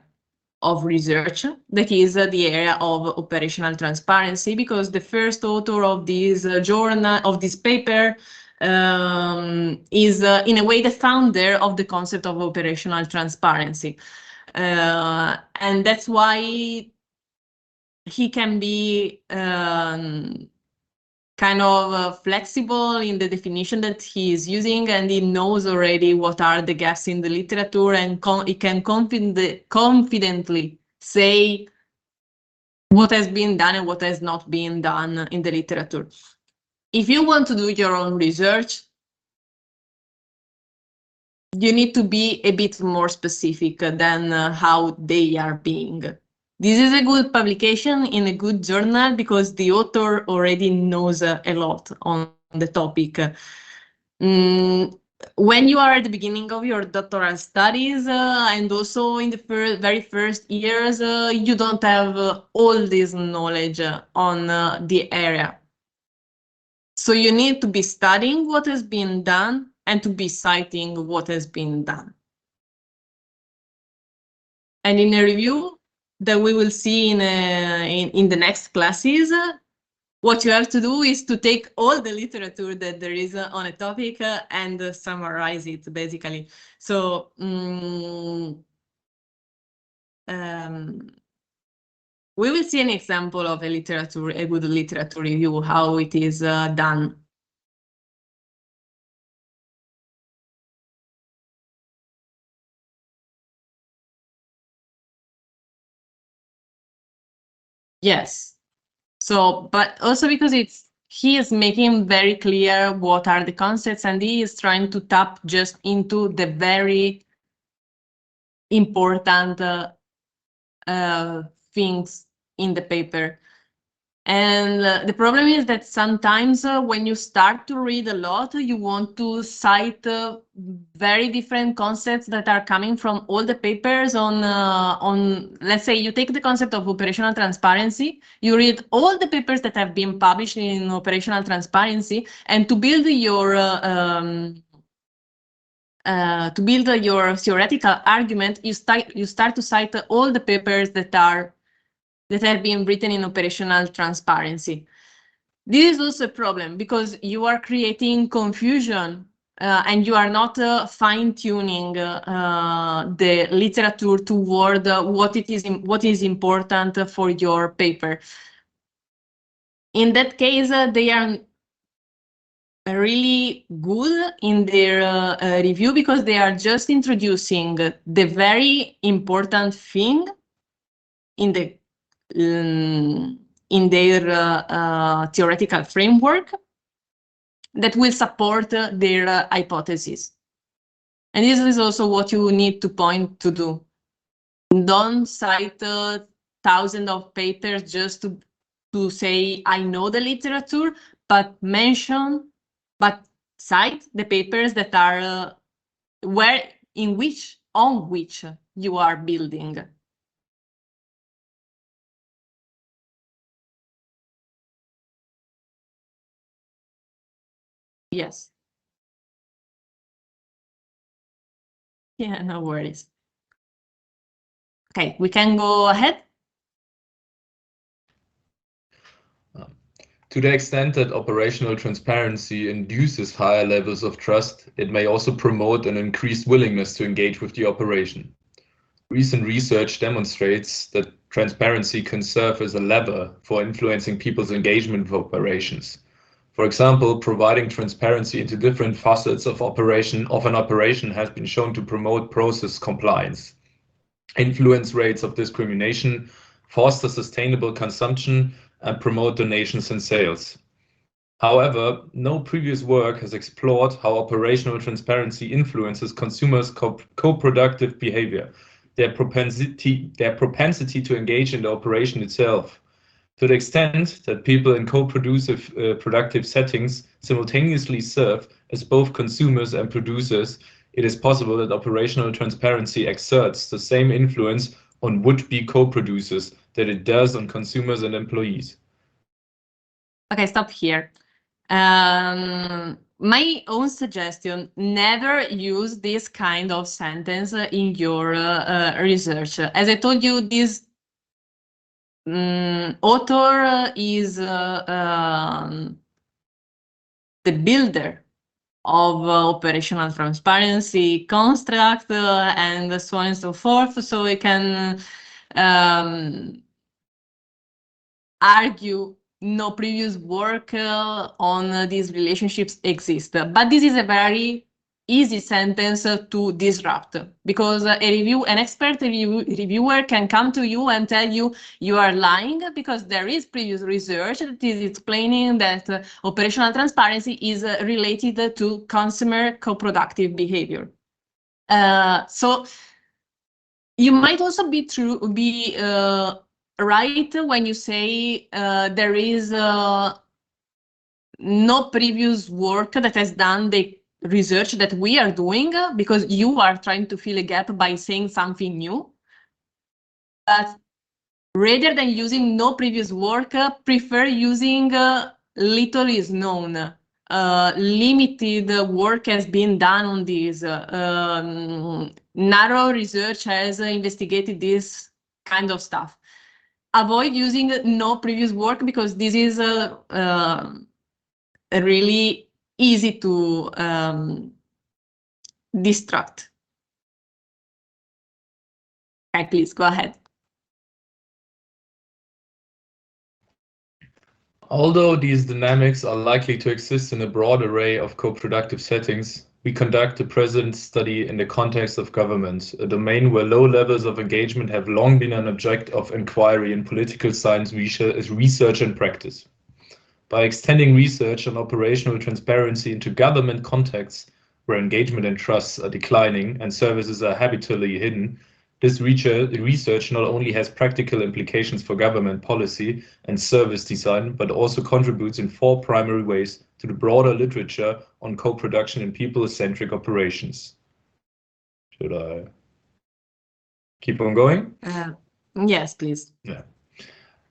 of research, that is the area of operational transparency, because the first author of this journal, of this paper, is in a way the founder of the concept of operational transparency. And that's why he can be kind of flexible in the definition that he is using, and he knows already what are the gaps in the literature, and he can confidently say what has been done and what has not been done in the literature. If you want to do your own research, you need to be a bit more specific than how they are being. This is a good publication in a good journal because the author already knows a lot on the topic. When you are at the beginning of your doctoral studies and also in the very first years, you don't have all this knowledge on the area. So you need to be studying what has been done and to be citing what has been done. And in a review that we will see in the next classes, what you have to do is to take all the literature that there is on a topic and summarize it, basically. So we will see an example of a good literature review, how it is done. Yes. So, but also because he is making very clear what are the concepts, and he is trying to tap just into the very important things in the paper. And the problem is that sometimes when you start to read a lot, you want to cite very different concepts that are coming from all the papers on, let's say you take the concept of operational transparency, you read all the papers that have been published in operational transparency, and to build your theoretical argument, you start to cite all the papers that have been written in operational transparency. This is also a problem because you are creating confusion and you are not fine-tuning the literature toward what is important for your paper. In that case, they are really good in their review because they are just introducing the very important thing in their theoretical framework that will support their hypothesis. And this is also what you need to point to do. Don't cite thousands of papers just to say, I know the literature, but cite the papers that are on which you are building. Yes. Yeah, no worries. Okay, we can go ahead. To the extent that operational transparency induces higher levels of trust, it may also promote an increased willingness to engage with the operation. Recent research demonstrates that transparency can serve as a lever for influencing people's engagement with operations. For example, providing transparency into different facets of an operation has been shown to promote process compliance, influence rates of discrimination, foster sustainable consumption, and promote donations and sales. However, no previous work has explored how operational transparency influences consumers' co-productive behavior, their propensity to engage in the operation itself. To the extent that people in productive settings simultaneously serve as both consumers and producers, it is possible that operational transparency exerts the same influence on would-be co-producers that it does on consumers and employees. Okay, stop here. My own suggestion, never use this kind of sentence in your research. As I told you, this author is the builder of operational transparency construct and so on and so forth. So we can argue no previous work on these relationships exist. But this is a very easy sentence to disrupt, because an expert reviewer can come to you and tell you you are lying, because there is previous research that is explaining that operational transparency is related to consumer co-productive behavior. So you might also be right when you say there is no previous work that has done the research that we are doing, because you are trying to fill a gap by saying something new. But rather than using no previous work, prefer using little is known. Limited work has been done on this. Narrow research has investigated this kind of stuff. Avoid using no previous work, because this is really easy to distract. Okay, please go ahead. Although these dynamics are likely to exist in a broad array of co-productive settings, we conduct the present study in the context of government, a domain where low levels of engagement have long been an object of inquiry in political science research and practice. By extending research on operational transparency into government contexts where engagement and trust are declining and services are habitually hidden, this research not only has practical implications for government policy and service design, but also contributes in 4 primary ways to the broader literature on co-production in people-centric operations. Should I keep on going? Yes, please. Yeah.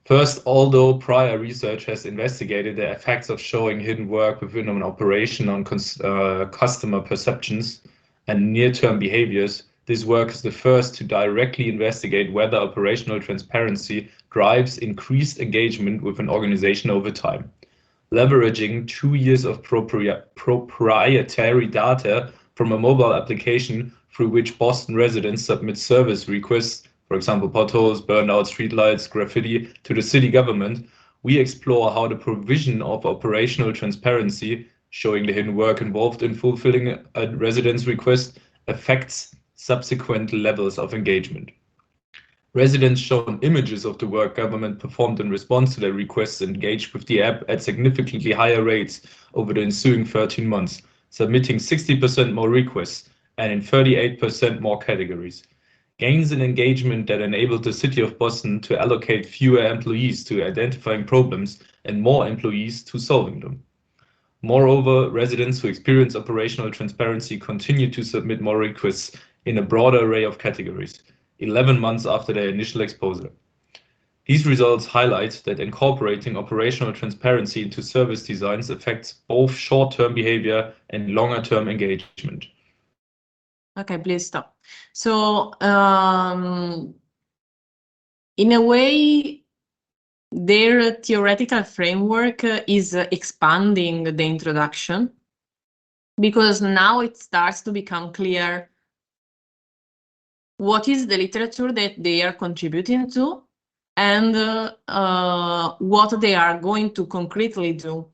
First, although prior research has investigated the effects of showing hidden work within an operation on customer perceptions and near-term behaviors, this work is the first to directly investigate whether operational transparency drives increased engagement with an organization over time. Leveraging 2 years of proprietary data from a mobile application through which Boston residents submit service requests, for example, potholes, burned out streetlights, graffiti, to the city government, we explore how the provision of operational transparency, showing the hidden work involved in fulfilling a resident's request, affects subsequent levels of engagement. Residents shown images of the work government performed in response to their requests engaged with the app at significantly higher rates over the ensuing 13 months, submitting 60% more requests and in 38% more categories. Gains in engagement that enabled the City of Boston to allocate fewer employees to identifying problems and more employees to solving them. Moreover, residents who experience operational transparency continue to submit more requests in a broader array of categories, 11 months after their initial exposure. These results highlight that incorporating operational transparency into service designs affects both short-term behavior and longer-term engagement. Okay, please stop. So, in a way, their theoretical framework is expanding the introduction, because now it starts to become clear what is the literature that they are contributing to, and what they are going to concretely do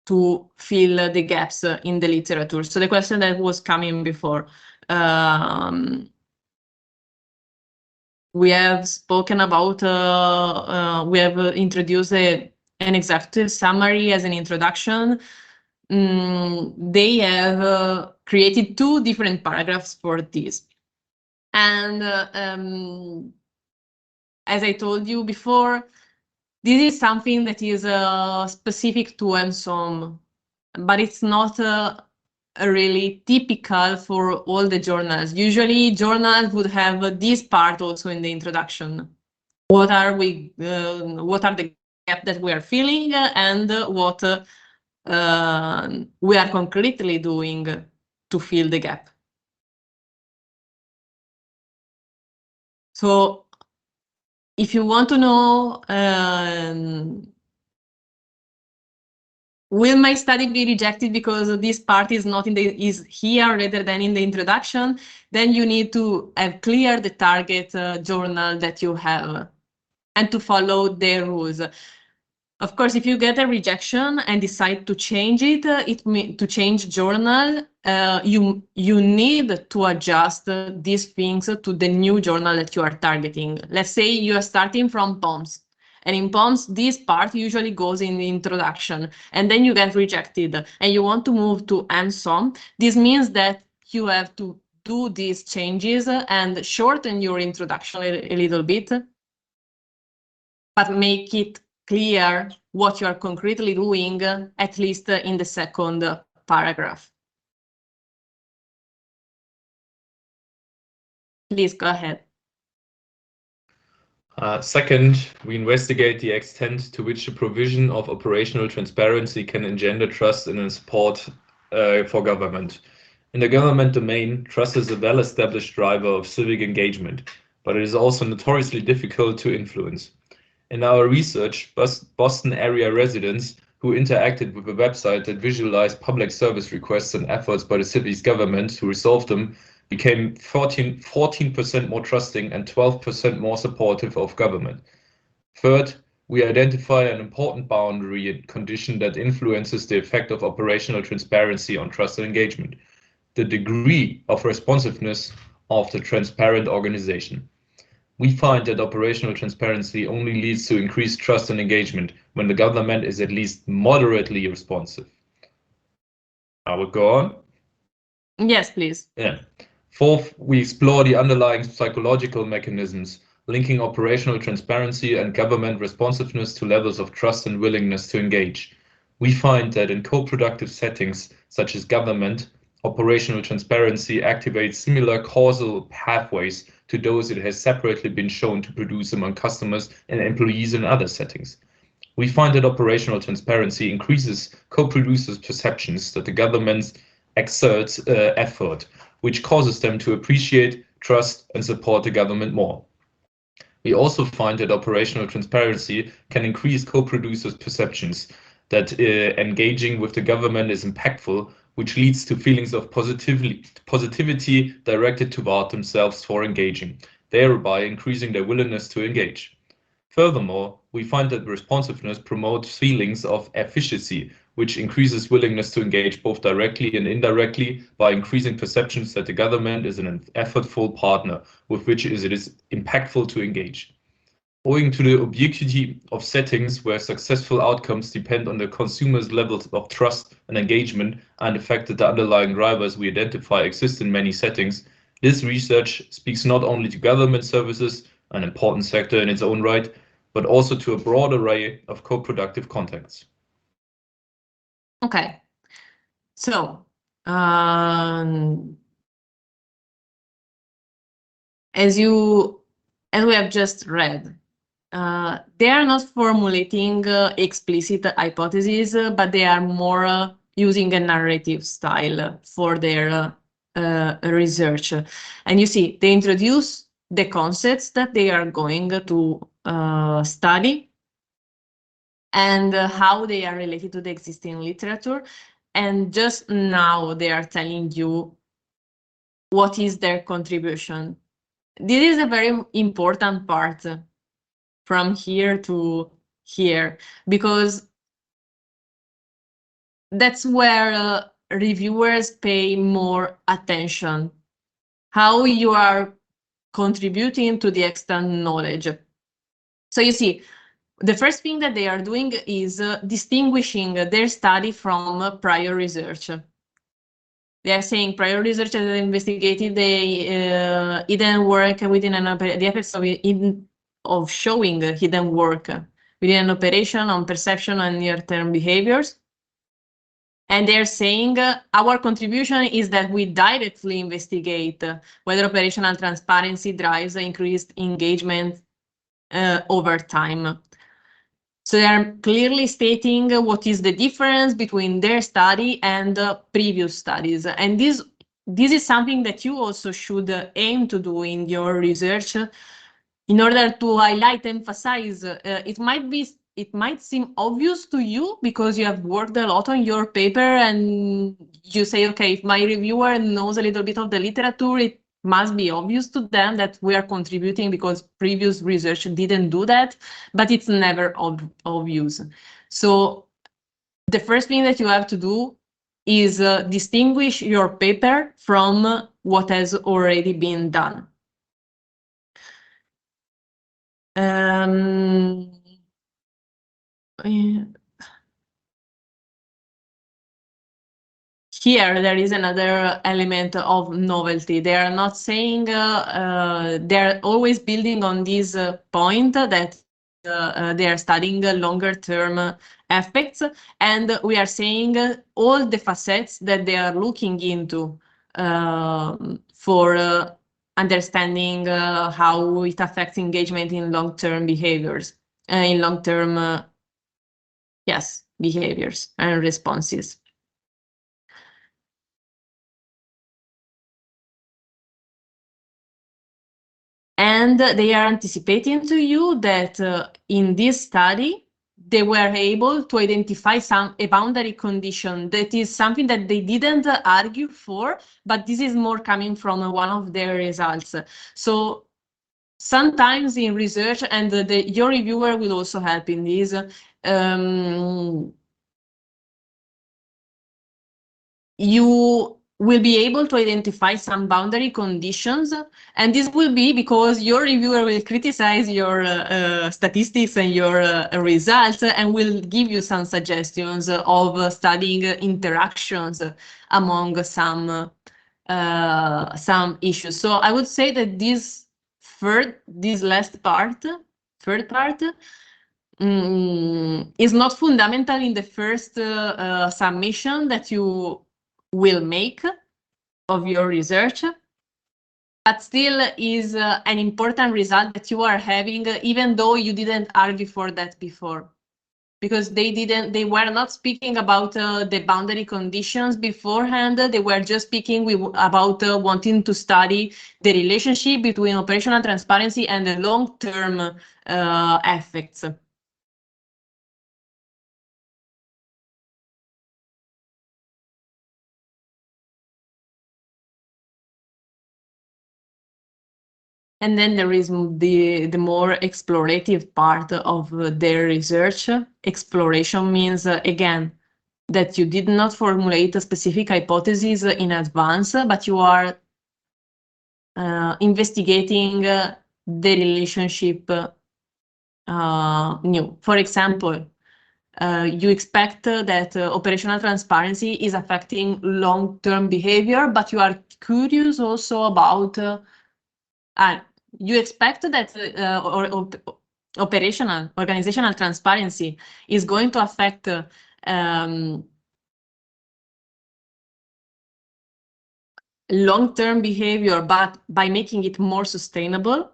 to fill the gaps in the literature. So the question that was coming before, we have spoken about, we have introduced a an executive summary as an introduction, they have created 2 different paragraphs for this. And as I told you before, this is something that is specific to EMSOM, but it's not really typical for all the journals. Usually journals would have this part also in the introduction. What are the gaps that we are filling and what we are concretely doing to fill the gap. So if you want to know, will my study be rejected because this part is not is here rather than in the introduction, then you need to have clear the target journal that you have and to follow their rules. Of course, if you get a rejection and decide to change it, to change journal, you need to adjust these things to the new journal that you are targeting. Let's say you are starting from POMS, and in POMS, this part usually goes in the introduction, and then you get rejected, and you want to move to EMSOM. This means that you have to do these changes and shorten your introduction a little bit, but make it clear what you are concretely doing, at least in the second paragraph. Please go ahead. Second, we investigate the extent to which the provision of operational transparency can engender trust and support for government. In the government domain, trust is a well-established driver of civic engagement, but it is also notoriously difficult to influence. In our research, Boston area residents who interacted with a website that visualized public service requests and efforts by the city's government to resolve them became 14% more trusting and 12% more supportive of government. Third, we identify an important boundary and condition that influences the effect of operational transparency on trust and engagement: the degree of responsiveness of the transparent organization. We find that operational transparency only leads to increased trust and engagement when the government is at least moderately responsive. I will go on. Yes, please. Yeah. Fourth, we explore the underlying psychological mechanisms linking operational transparency and government responsiveness to levels of trust and willingness to engage. We find that in co-productive settings, such as government, operational transparency activates similar causal pathways to those it has separately been shown to produce among customers and employees in other settings. We find that operational transparency increases co-producers' perceptions that the government exerts effort, which causes them to appreciate, trust, and support the government more. We also find that operational transparency can increase co-producers' perceptions that engaging with the government is impactful, which leads to feelings of positivity directed toward themselves for engaging, thereby increasing their willingness to engage. Furthermore, we find that responsiveness promotes feelings of efficacy, which increases willingness to engage both directly and indirectly by increasing perceptions that the government is an effortful partner with which it is impactful to engage. Owing to the ubiquity of settings where successful outcomes depend on the consumer's levels of trust and engagement and the fact that the underlying drivers we identify exist in many settings, this research speaks not only to government services, an important sector in its own right, but also to a broad array of co-productive contexts. Okay. So, as we have just read, they are not formulating explicit hypotheses, but they are more using a narrative style for their research. And you see, they introduce the concepts that they are going to study and how they are related to the existing literature. And just now they are telling you what is their contribution. This is a very important part from here to here, because that's where reviewers pay more attention, how you are contributing to the extant knowledge. So you see, the first thing that they are doing is distinguishing their study from prior research. They are saying prior research has investigated the hidden work within the effects of showing hidden work within an operation on perception and near-term behaviors. And they're saying our contribution is that we directly investigate whether operational transparency drives increased engagement over time. So they are clearly stating what is the difference between their study and previous studies. And this is something that you also should aim to do in your research in order to highlight, emphasize. It might seem obvious to you because you have worked a lot on your paper and you say, okay, if my reviewer knows a little bit of the literature, it must be obvious to them that we are contributing because previous research didn't do that, but it's never obvious. So the first thing that you have to do is distinguish your paper from what has already been done. Here, there is another element of novelty. They are not saying, they're always building on this point that they are studying longer-term effects, and we are saying all the facets that they are looking into for understanding how it affects engagement in long-term behaviors, in long-term, yes, behaviors and responses. And they are anticipating to you that in this study, they were able to identify a boundary condition that is something that they didn't argue for, but this is more coming from one of their results. So sometimes in research, and your reviewer will also help in this, you will be able to identify some boundary conditions, and this will be because your reviewer will criticize your statistics and your results and will give you some suggestions of studying interactions among some issues. So I would say that this last part, third part, is not fundamental in the first submission that you will make of your research, but still is an important result that you are having, even though you didn't argue for that before, because they were not speaking about the boundary conditions beforehand. They were just speaking about wanting to study the relationship between operational transparency and the long-term effects. And then there is the more explorative part of their research. Exploration means, again, that you did not formulate a specific hypothesis in advance, but you are investigating the relationship new. For example, you expect that operational transparency is affecting long-term behavior, but you are curious also about you expect that organizational transparency is going to affect long-term behavior, but by making it more sustainable.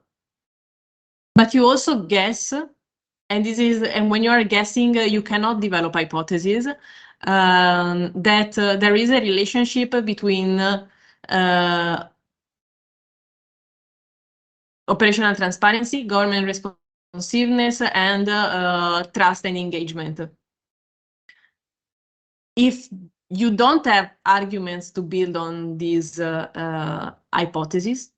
But you also guess, and when you are guessing, you cannot develop hypotheses, that there is a relationship between operational transparency, government responsiveness, and trust and engagement. If you don't have arguments to build on these hypotheses,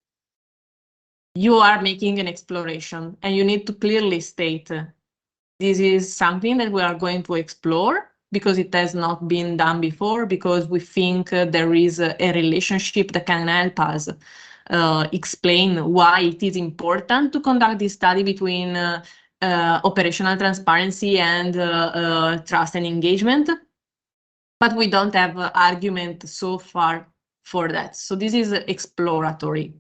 you are making an exploration, and you need to clearly state this is something that we are going to explore because it has not been done before, because we think there is a relationship that can help us explain why it is important to conduct this study between operational transparency and trust and engagement. But we don't have argument so far for that. So this is exploratory.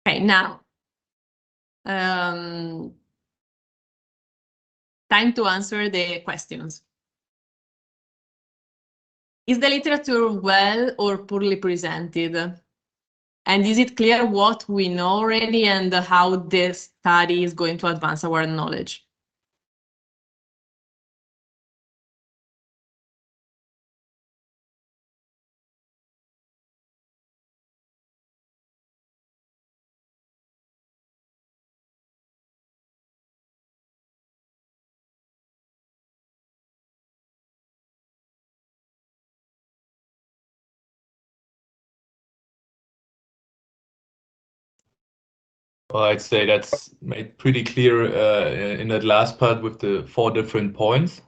Okay, now, time to answer the questions. Is the literature well or poorly presented? And is it clear what we know already and how this study is going to advance our knowledge? Well, I'd say that's made pretty clear in that last part with the 4 different points.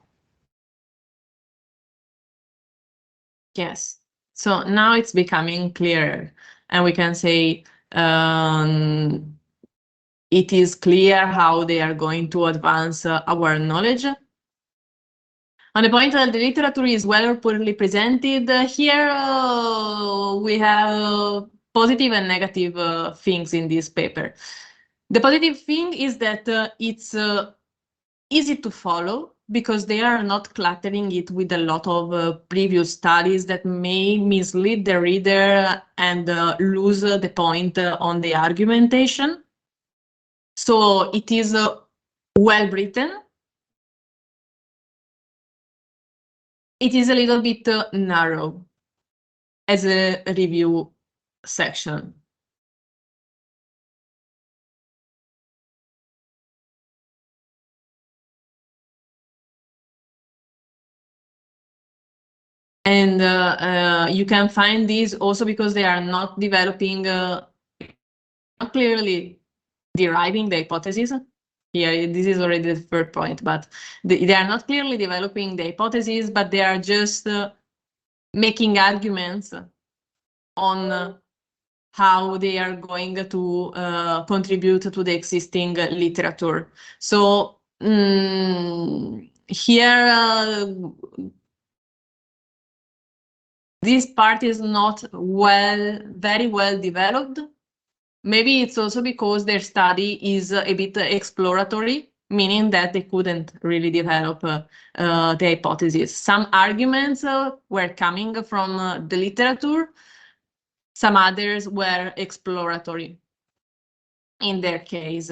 Yes. So now it's becoming clearer, and we can say it is clear how they are going to advance our knowledge. On the point that the literature is well or poorly presented, here we have positive and negative things in this paper. The positive thing is that it's easy to follow because they are not cluttering it with a lot of previous studies that may mislead the reader and lose the point on the argumentation. So it is well written. It is a little bit narrow as a review section. And you can find these also because they are not developing, not clearly deriving the hypothesis. Here, this is already the third point, but they are not clearly developing the hypothesis, but they are just making arguments on how they are going to contribute to the existing literature. So here, this part is not very well developed. Maybe it's also because their study is a bit exploratory, meaning that they couldn't really develop the hypothesis. Some arguments were coming from the literature, some others were exploratory in their case.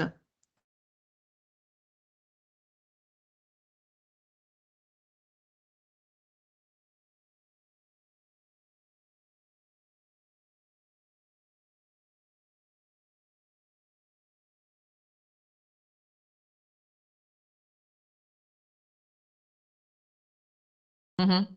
Mm-hmm.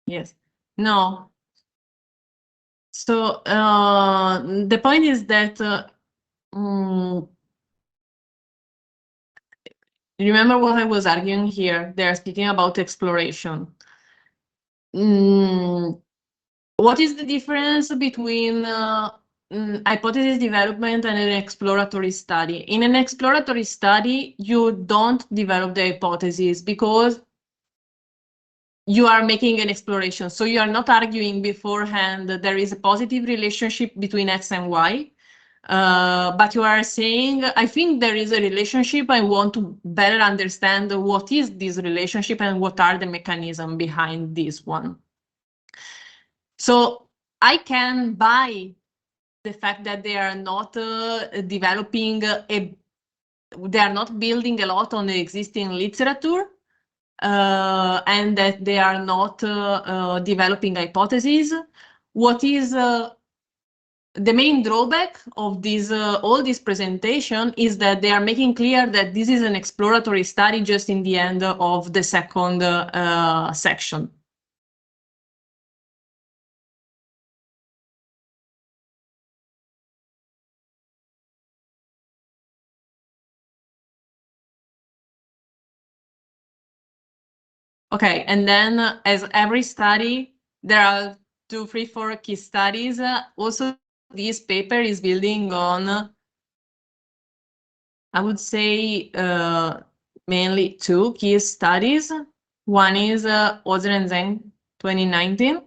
Yes. No. So the point is that remember what I was arguing here? They're speaking about exploration. What is the difference between hypothesis development and an exploratory study? In an exploratory study, you don't develop the hypothesis because you are making an exploration. So you are not arguing beforehand that there is a positive relationship between X and Y. But you are saying, I think there is a relationship. I want to better understand what is this relationship and what are the mechanisms behind this one. So I can buy the fact that they are not developing they are not building a lot on the existing literature, and that they are not developing hypotheses. What is the main drawback of this all this presentation is that they are making clear that this is an exploratory study just in the end of the second section. Okay, and then as every study, there are 2, 3, 4 key studies. Also, this paper is building on, I would say, mainly 2 key studies. One is Ozer and Zheng 2019.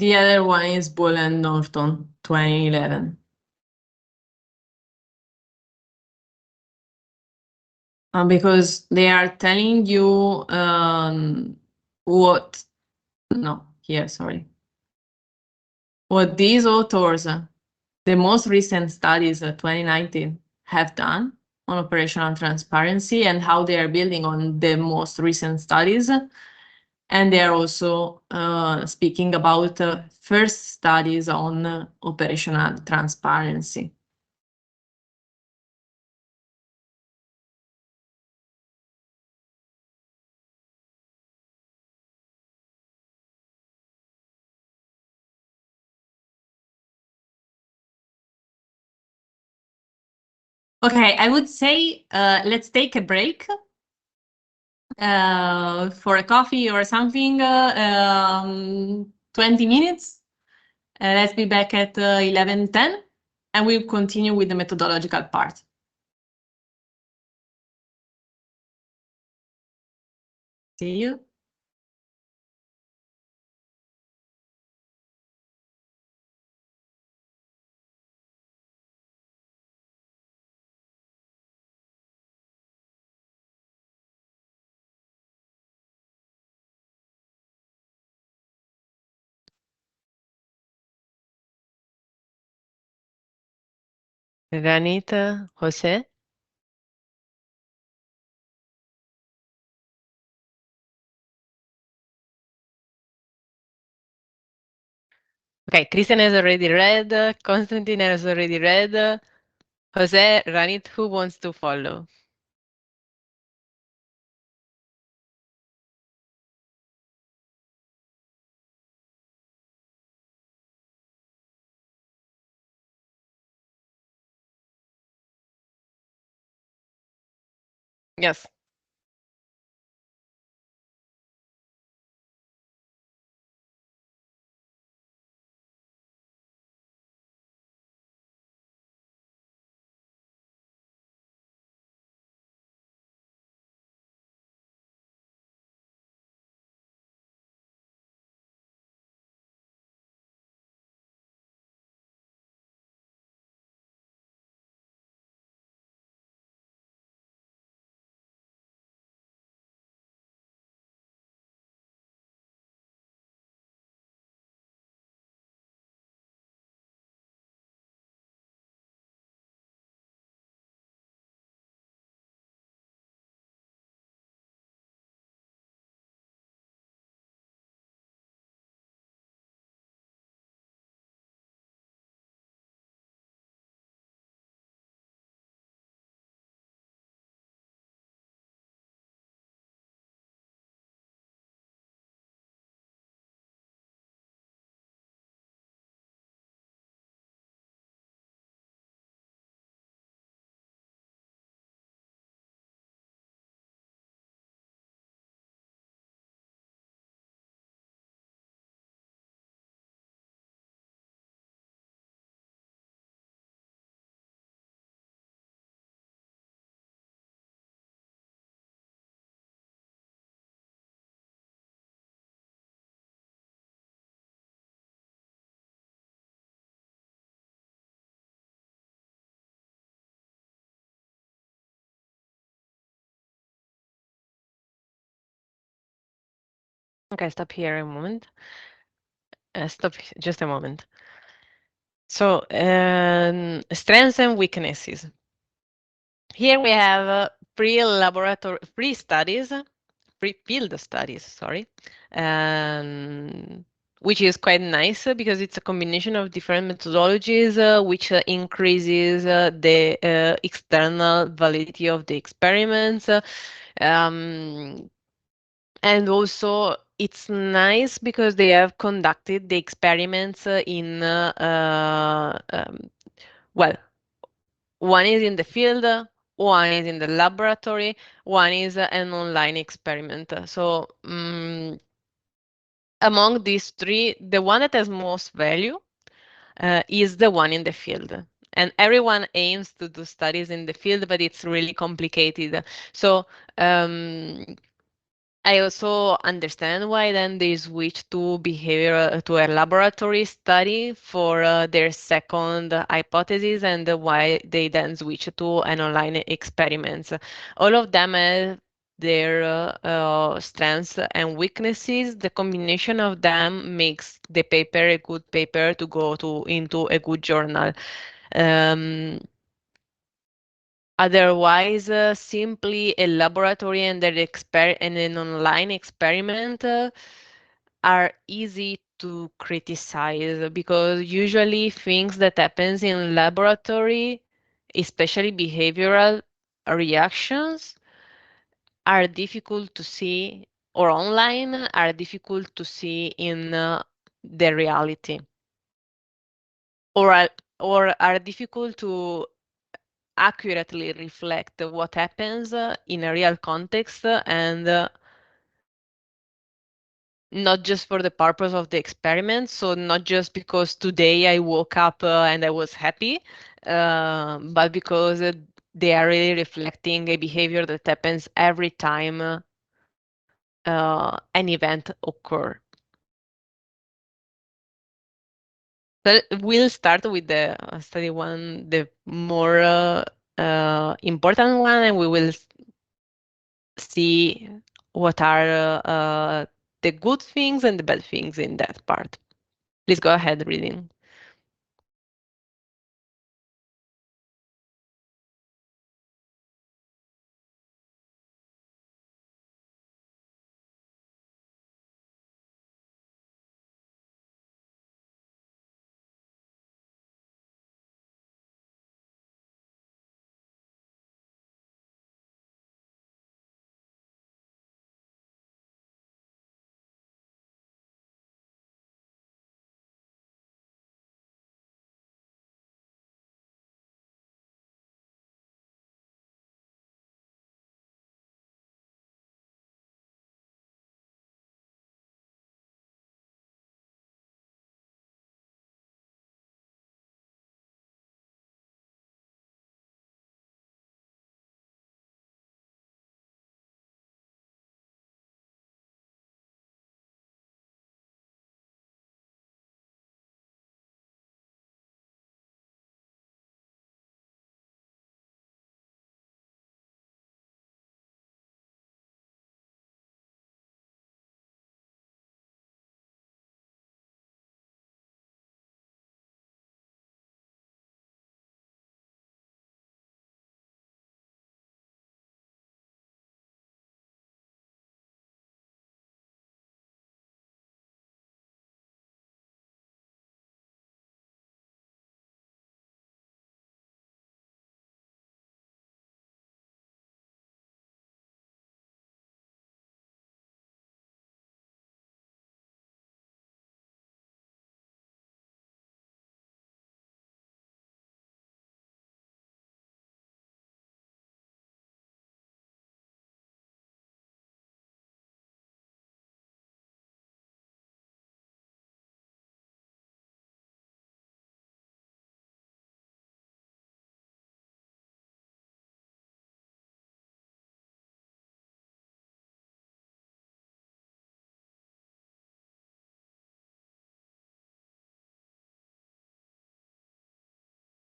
The other one is Bull and Norton 2011. Because they are telling you what these authors, the most recent studies, 2019, have done on operational transparency and how they are building on the most recent studies. And they are also speaking about first studies on operational transparency. Okay, I would say let's take a break for a coffee or something, 20 minutes. Let's be back at 11:10, and we'll continue with the methodological part. See you. Ranit, Jose. Okay, Christian has already read, Konstantin has already read. Jose, Ranit, who wants to follow? Yes. Okay, stop here a moment. Stop just a moment. So, strengths and weaknesses. Here we have pre-field studies, sorry, which is quite nice because it's a combination of different methodologies, which increases the external validity of the experiments. And also, it's nice because they have conducted the experiments well, one is in the field, one is in the laboratory, one is an online experiment. So among these three, the one that has most value is the one in the field. And everyone aims to do studies in the field, but it's really complicated. So I also understand why then they switch to behavior to a laboratory study for their second hypothesis, and why they then switch to an online experiments. All of them have their strengths and weaknesses. The combination of them makes the paper a good paper to go to into a good journal. Um, Otherwise, simply a laboratory and an online experiment are easy to criticize because usually things that happens in laboratory, especially behavioral reactions, are difficult to see, or online are difficult to see in the reality, or are difficult to accurately reflect what happens in a real context, and not just for the purpose of the experiment. So not just because today I woke up and I was happy, but because they are really reflecting a behavior that happens every time an event occurs. So we'll start with the study one, the more important one, and we will see what are the good things and the bad things in that part. Please go ahead reading.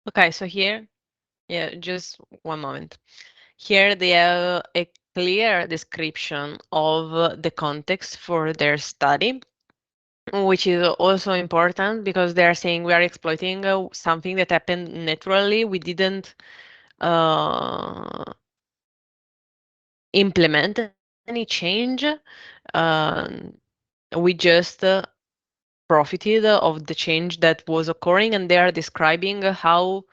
Okay, so here, yeah, just one moment. Here they have a clear description of the context for their study, which is also important because they are saying we are exploiting something that happened naturally. We didn't implement any change. We just profited of the change that was occurring, and they are describing how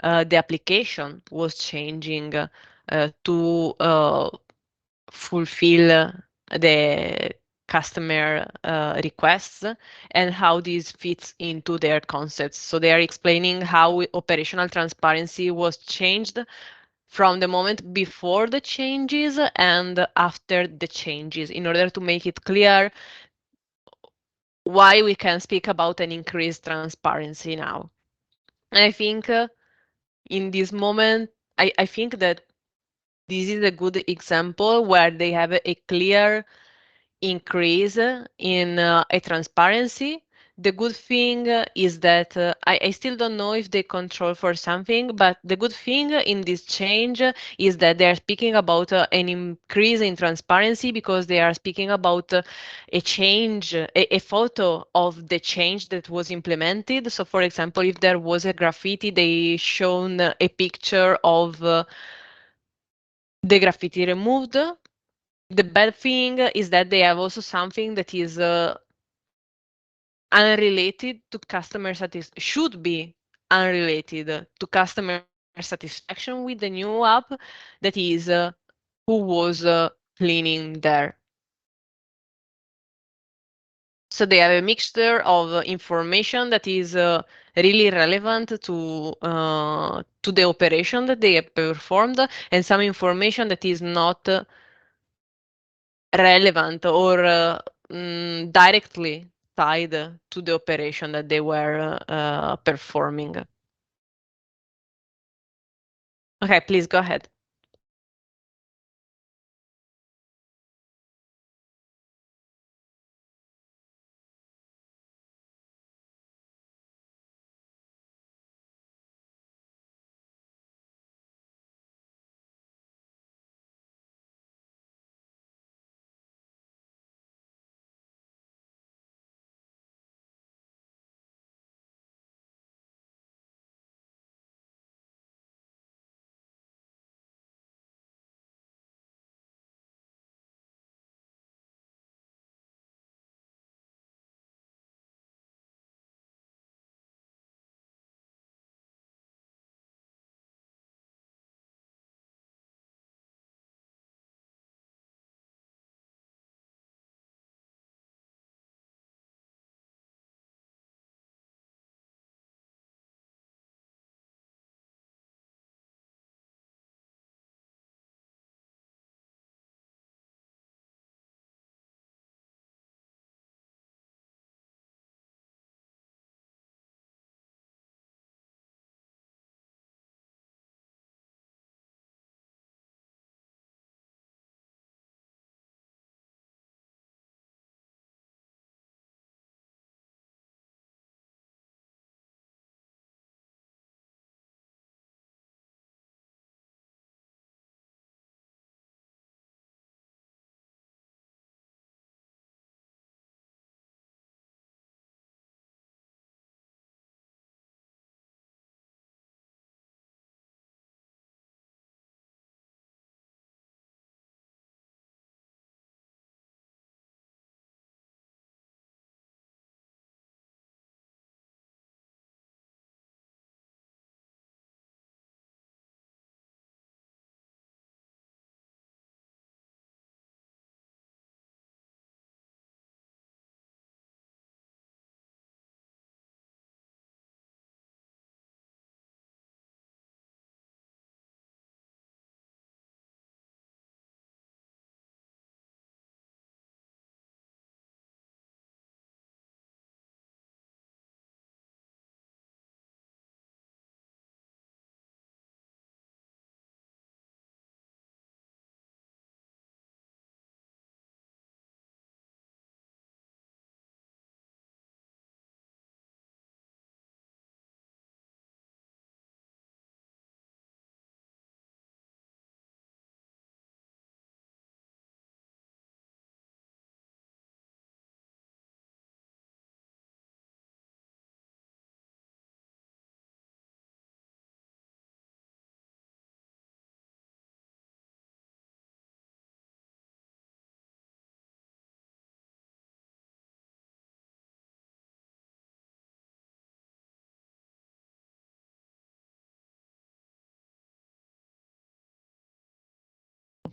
the application was changing to fulfill the customer requests and how this fits into their concepts. So they are explaining how operational transparency was changed from the moment before the changes and after the changes in order to make it clear why we can speak about an increased transparency now. And I think in this moment, I think that this is a good example where they have a clear increase in a transparency. The good thing is that I still don't know if they control for something, but the good thing in this change is that they are speaking about an increase in transparency because they are speaking about a change, a photo of the change that was implemented. So, for example, if there was a graffiti, they shown a picture of the graffiti removed. The bad thing is that they have also something that is unrelated to customer satisfaction, should be unrelated to customer satisfaction with the new app, that is who was cleaning there. So they have a mixture of information that is really relevant to the operation that they have performed, and some information that is not relevant or directly tied to the operation that they were performing. Okay, please go ahead.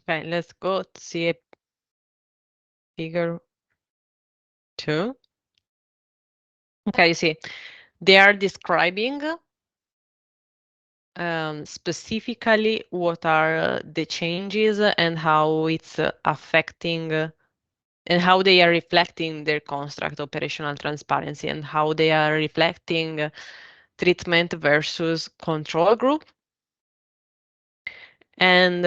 Okay, let's go to see figure 2. Okay, you see, they are describing specifically what are the changes and how it's affecting and how they are reflecting their construct operational transparency and how they are reflecting treatment versus control group. And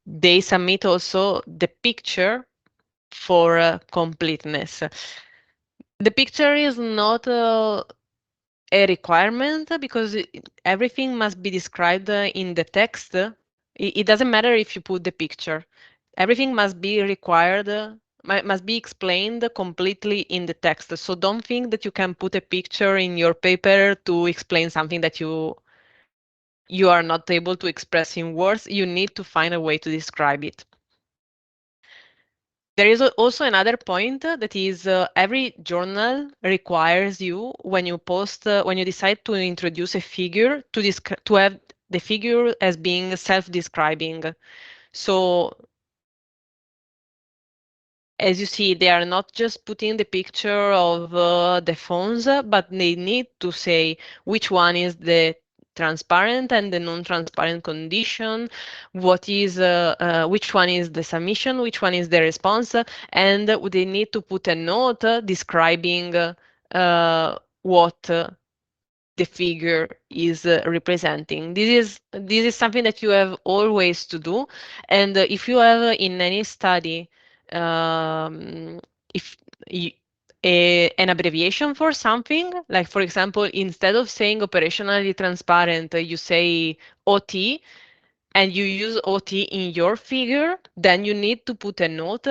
they submit also the picture for completeness. The picture is not a requirement because everything must be described in the text. It doesn't matter if you put the picture. Everything must be required, must be explained completely in the text. So don't think that you can put a picture in your paper to explain something that you are not able to express in words. You need to find a way to describe it. There is also another point that is every journal requires you when you post, when you decide to introduce a figure to have the figure as being self-describing. So as you see, they are not just putting the picture of the phones, but they need to say which one is the transparent and the non-transparent condition, which one is the submission, which one is the response, and they need to put a note describing what the figure is representing. This is something that you have always to do, and if you have in any study if you, an abbreviation for something, like for example, instead of saying operationally transparent, you say OT, and you use OT in your figure, then you need to put a note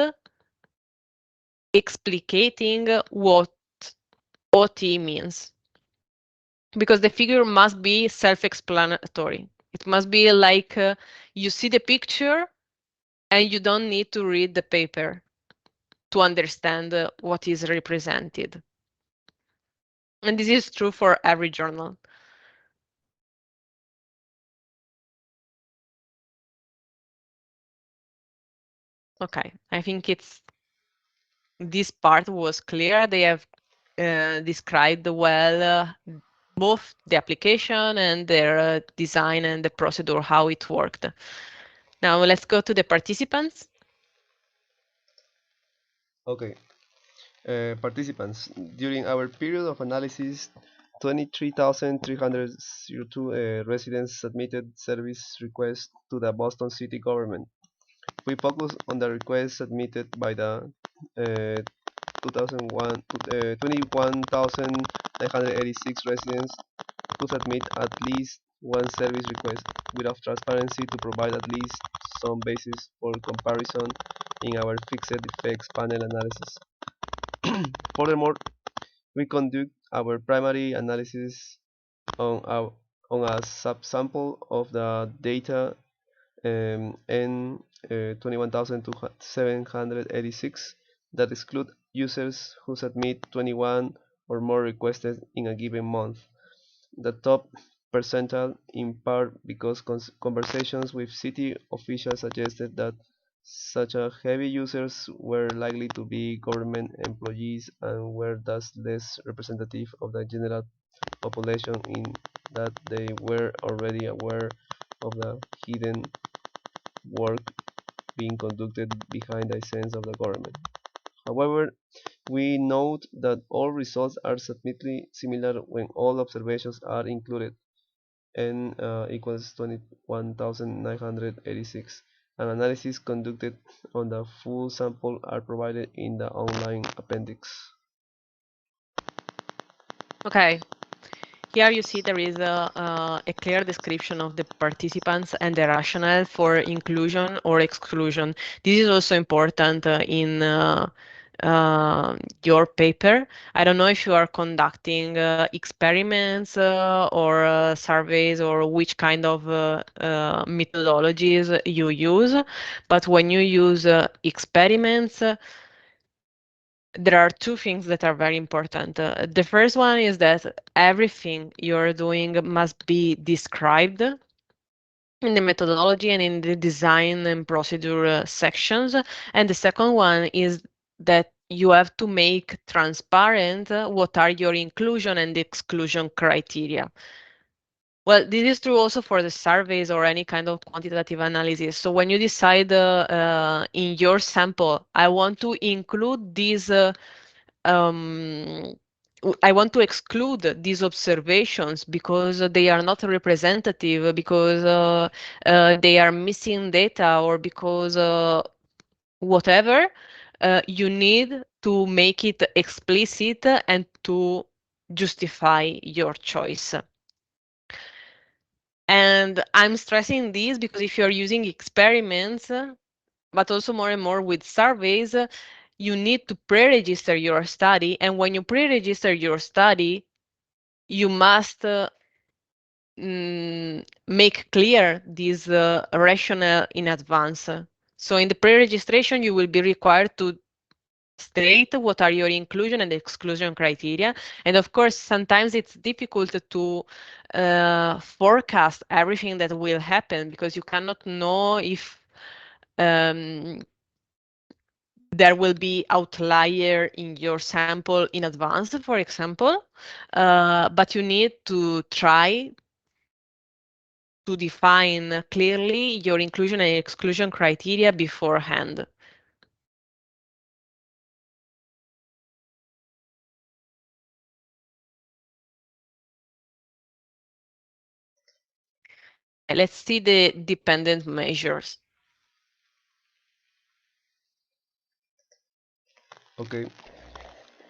explicating what OT means. Because the figure must be self-explanatory. It must be like you see the picture and you don't need to read the paper to understand what is represented. And this is true for every journal. Okay, I think this part was clear. They have described well both the application and their design and the procedure, how it worked. Now let's go to the participants. Okay. Participants, during our period of analysis, 23,302 residents submitted service requests to the Boston City government. We focus on the requests submitted by the 21,986 residents who submit at least one service request without transparency to provide at least some basis for comparison in our fixed effects panel analysis. Furthermore, we conduct our primary analysis on a subsample of the data N 21,786 that exclude users who submit 21 or more requests in a given month. The top percentile, in part because conversations with city officials suggested that such a heavy users were likely to be government employees and were thus less representative of the general population in that they were already aware of the hidden work being conducted behind the scenes of the government. However, we note that all results are substantially similar when all observations are included. N equals 21,986. An analysis conducted on the full sample are provided in the online appendix. Okay, here you see there is a clear description of the participants and the rationale for inclusion or exclusion. This is also important in your paper. I don't know if you are conducting experiments or surveys or which kind of methodologies you use, but when you use experiments, there are two things that are very important. The first one is that everything you're doing must be described in the methodology and in the design and procedure sections. And the second one is that you have to make transparent what are your inclusion and exclusion criteria. Well, this is true also for the surveys or any kind of quantitative analysis. So when you decide in your sample, I want to include these I want to exclude these observations because they are not representative, because they are missing data, or because whatever, you need to make it explicit and to justify your choice. And I'm stressing this because if you're using experiments, but also more and more with surveys, you need to pre-register your study. And when you pre-register your study, you must make clear this rationale in advance. So in the pre-registration, you will be required to state what are your inclusion and exclusion criteria. And of course, sometimes it's difficult to forecast everything that will happen, because you cannot know if there will be outlier in your sample in advance, for example, but you need to try to define clearly your inclusion and exclusion criteria beforehand. Let's see the dependent measures. Okay.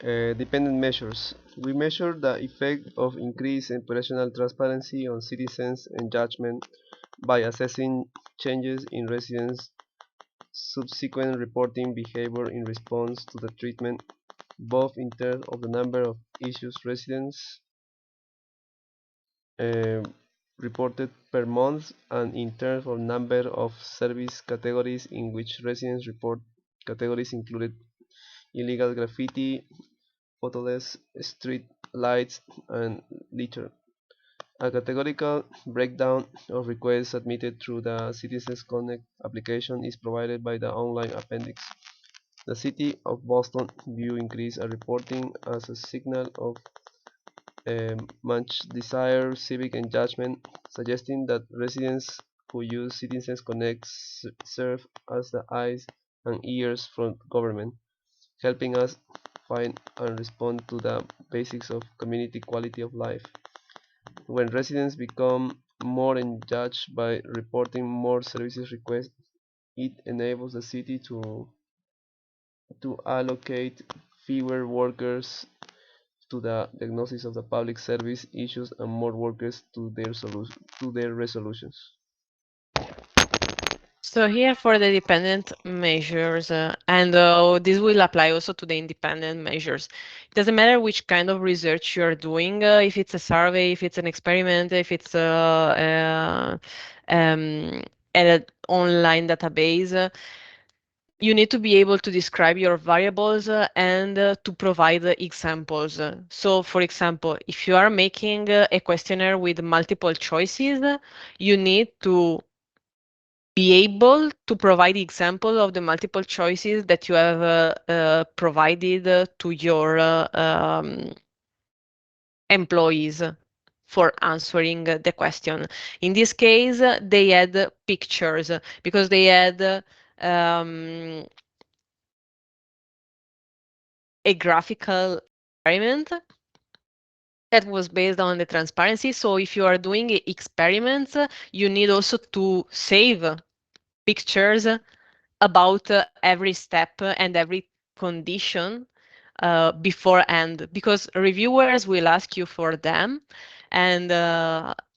Dependent measures. We measure the effect of increased operational transparency on citizens' engagement by assessing changes in residents' subsequent reporting behavior in response to the treatment, both in terms of the number of issues residents reported per month and in terms of number of service categories, in which residents report categories included illegal graffiti, photoless street lights, and litter. A categorical breakdown of requests submitted through the Citizens Connect application is provided by the online appendix. The City of Boston view increased reporting as a signal of much desired civic engagement, suggesting that residents who use Citizens Connect serve as the eyes and ears from government, helping us find and respond to the basics of community quality of life. When residents become more engaged by reporting more services requests, it enables the city to allocate fewer workers to the diagnosis of the public service issues and more workers to their resolutions. So here for the dependent measures, and this will apply also to the independent measures. It doesn't matter which kind of research you're doing, if it's a survey, if it's an experiment, if it's an online database, you need to be able to describe your variables and to provide examples. So for example, if you are making a questionnaire with multiple choices, you need to be able to provide example of the multiple choices that you have provided to your employees for answering the question. In this case, they had pictures because they had a graphical experiment that was based on the transparency. So if you are doing experiments, you need also to save pictures about every step and every condition beforehand, because reviewers will ask you for them, and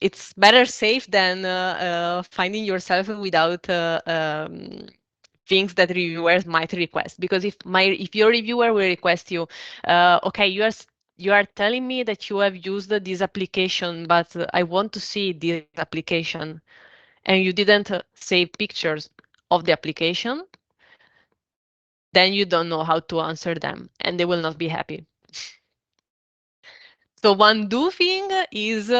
it's better safe than finding yourself without things that reviewers might request. Because if your reviewer will request you, okay, you are telling me that you have used this application, but I want to see this application, and you didn't save pictures of the application, then you don't know how to answer them, and they will not be happy. So one do thing is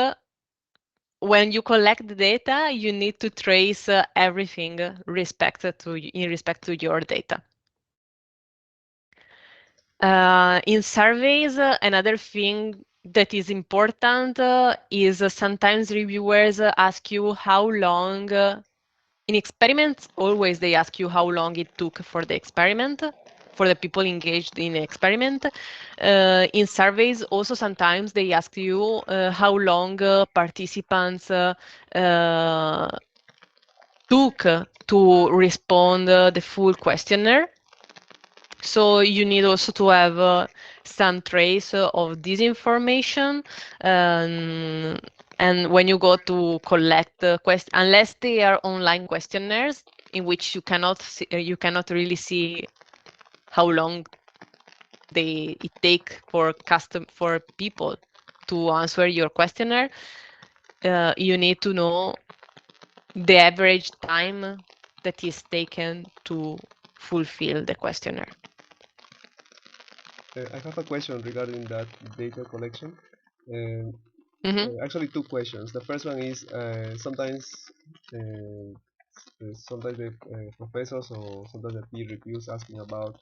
when you collect the data, you need to trace everything in respect to your data. In surveys, another thing that is important is sometimes reviewers ask you how long, in experiments, always they ask you how long it took for the experiment, for the people engaged in the experiment. In surveys, also sometimes they ask you how long participants took to respond the full questionnaire. So you need also to have some trace of this information. And when you go to collect questions, unless they are online questionnaires in which you cannot really see how long it take for people to answer your questionnaire, you need to know the average time that is taken to fulfill the questionnaire. I have a question regarding that data collection. Actually, two questions. The first one is sometimes the professors or sometimes the peer reviews asking about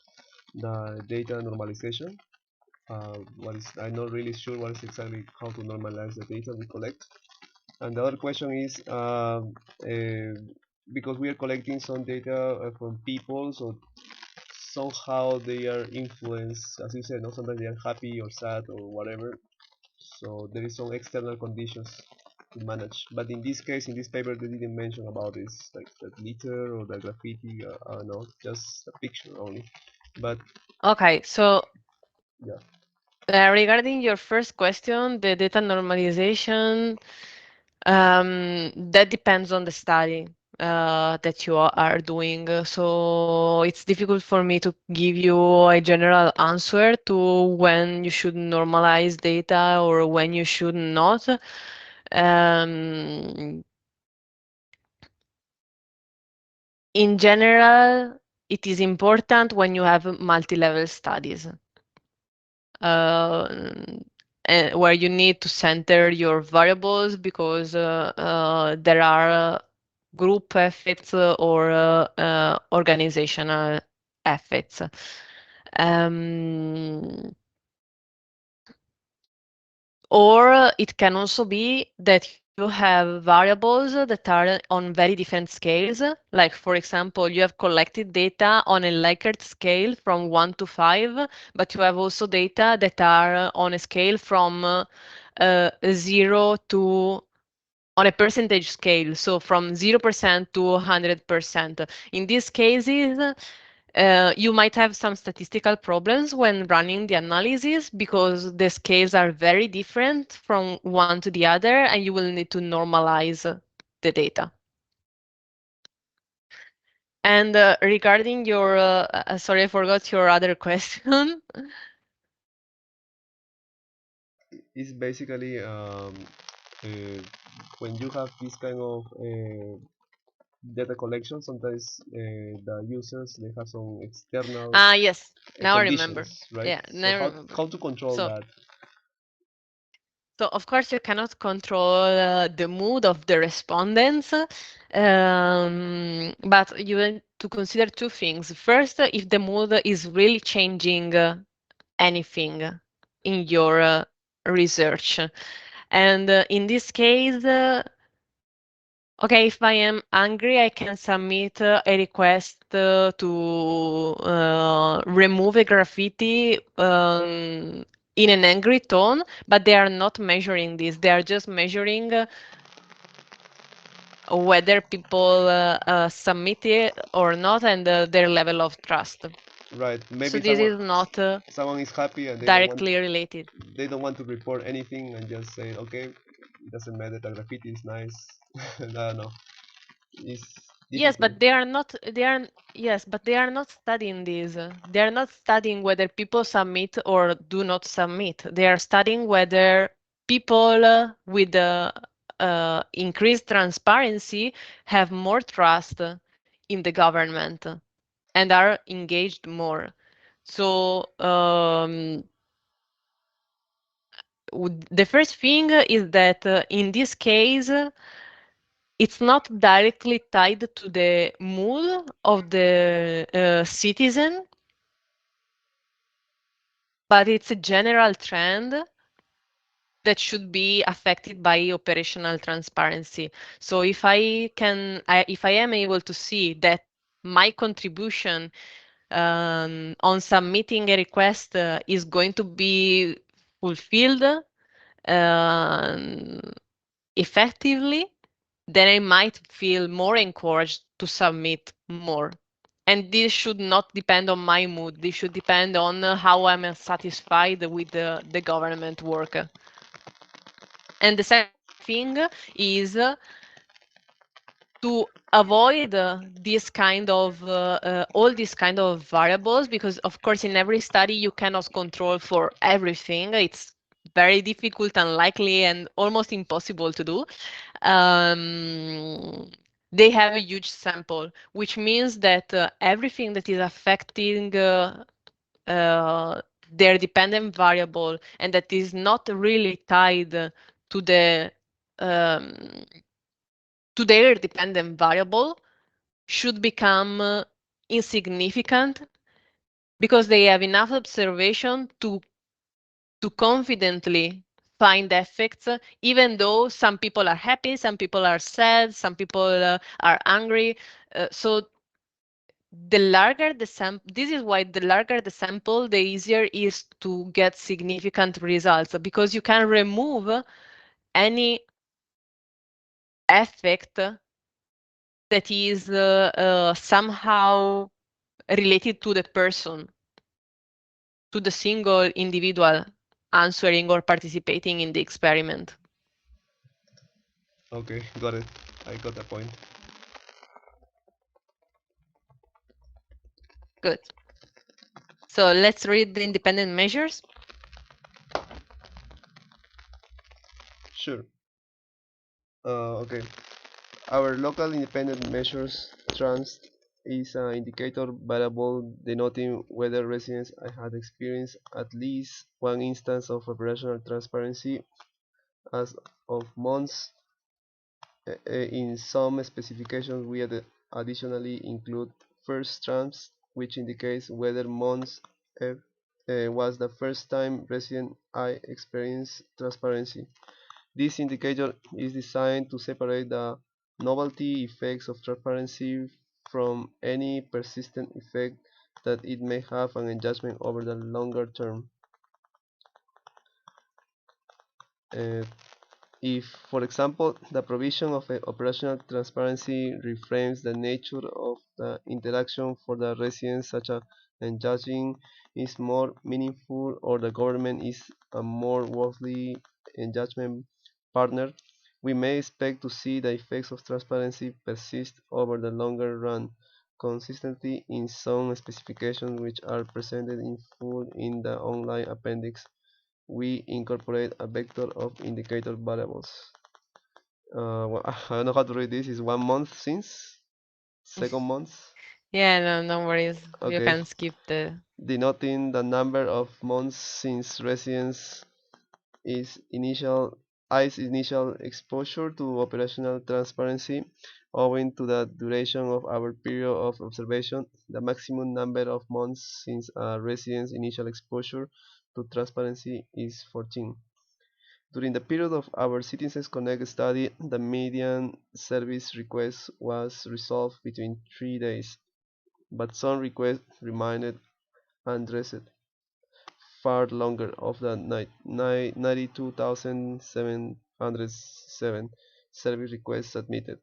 the data normalization. I'm not really sure what is exactly how to normalize the data we collect. And the other question is because we are collecting some data from people, so somehow they are influenced, as you said, no? Sometimes they are happy or sad or whatever. So there is some external conditions to manage. But in this case, in this paper, they didn't mention about this, like the glitter or the graffiti. I don't know, just a picture only. But okay, so yeah. Regarding your first question, the data normalization, that depends on the study that you are doing. So it's difficult for me to give you a general answer to when you should normalize data or when you should not. In general, it is important when you have multi-level studies. Where you need to center your variables because there are group effects or organizational effects. Or it can also be that you have variables that are on very different scales. Like, for example, you have collected data on a Likert scale from 1 to 5, but you have also data that are on a scale from 0 to on a percentage scale, so from 0% to 100%. In these cases, you might have some statistical problems when running the analysis because the scales are very different from one to the other, and you will need to normalize the data. And regarding your, sorry, I forgot your other question. It's basically when you have this kind of data collection, sometimes the users they have some external Yes, now I remember. conditions, right? Yeah, So now I remember. how to control that? So of course you cannot control the mood of the respondents, but you have to consider two things. First, if the mood is really changing anything in your research. And in this case, okay, if I am angry, I can submit a request to remove a graffiti in an angry tone, but they are not measuring this. They are just measuring whether people submit it or not and their level of trust. Right. Maybe So this is not someone is happy and directly related. They don't want to report anything and just say, okay, it doesn't matter. The graffiti is nice. I don't know. Yes, but they are not. Yes, but they are not studying this. They are not studying whether people submit or do not submit. They are studying whether people with increased transparency have more trust in the government and are engaged more. So the first thing is that in this case, it's not directly tied to the mood of the citizen, but it's a general trend that should be affected by operational transparency. So if I am able to see that my contribution on submitting a request is going to be fulfilled um, effectively, then I might feel more encouraged to submit more. And this should not depend on my mood. This should depend on how I'm satisfied with the government work. And the second thing is to avoid this kind of all these kind of variables, because of course in every study you cannot control for everything. It's very difficult, unlikely, and almost impossible to do. They have a huge sample, which means that everything that is affecting their dependent variable and that is not really tied to the to their dependent variable should become insignificant, because they have enough observation to confidently find effects, even though some people are happy, some people are sad, some people are angry. So the larger the sample, this is why the larger the sample, the easier is to get significant results, because you can remove any effect that is somehow related to the person, to the single individual answering or participating in the experiment. Okay, got it. I got the point. Good. So let's read the independent measures. Sure. Okay. Our local independent measures trans is an indicator variable denoting whether residents had experienced at least one instance of operational transparency as of months. In some specifications, we additionally include first trans, which indicates whether months F was the first time resident I experienced transparency. This indicator is designed to separate the novelty effects of transparency from any persistent effect that it may have on engagement over the longer term. If, for example, the provision of operational transparency reframes the nature of the interaction for the residents, such as engaging is more meaningful or the government is a more worthy engagement partner, we may expect to see the effects of transparency persist over the longer run, consistently in some specifications which are presented in full in the online appendix. We incorporate a vector of indicator variables. Well, I don't know how to read this. Is 1 month since? Second month? Yeah, no worries. You Okay. can skip the. Denoting the number of months since residence is initial exposure to operational transparency. Owing to the duration of our period of observation, the maximum number of months since a resident's initial exposure to transparency is 14. During the period of our Citizens Connect study, the median service request was resolved between 3 days, but some requests remained unaddressed far longer. Of the 92,707 service requests submitted,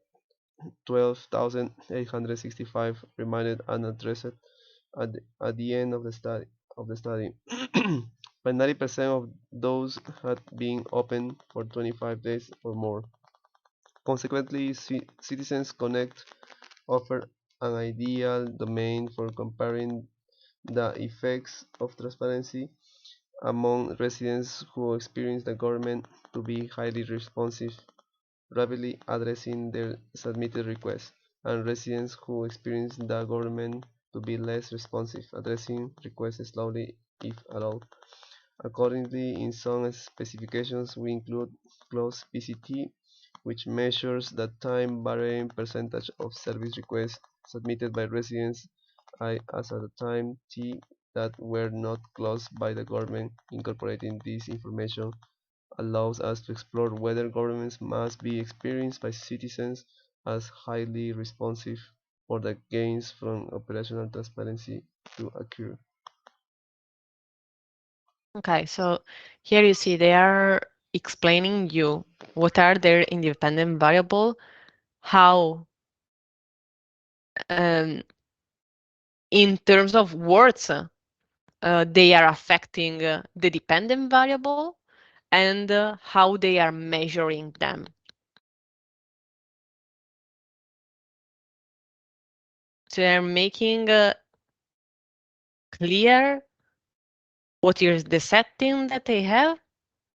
12,865 remained unaddressed at the end of the study. But 90% of those had been open for 25 days or more. Consequently, Citizens Connect offered an ideal domain for comparing the effects of transparency among residents who experience the government to be highly responsive, rapidly addressing their submitted requests, and residents who experience the government to be less responsive, addressing requests slowly, if at all. Accordingly, in some specifications, we include clause PCT, which measures the time-varying percentage of service requests submitted by residents I as at the time T that were not closed by the government. Incorporating this information allows us to explore whether governments must be experienced by citizens as highly responsive for the gains from operational transparency to occur. Okay, so here you see they are explaining you what are their independent variable, how in terms of words they are affecting the dependent variable and how they are measuring them. So they're making clear what is the setting that they have,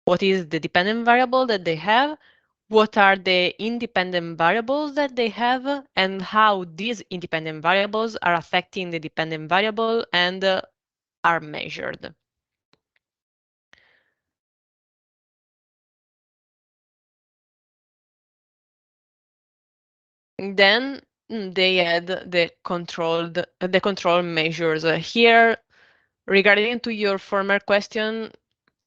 what is the dependent variable that they have, what are the independent variables that they have, and how these independent variables are affecting the dependent variable and are measured. Then they add the control measures. Here, regarding to your former question,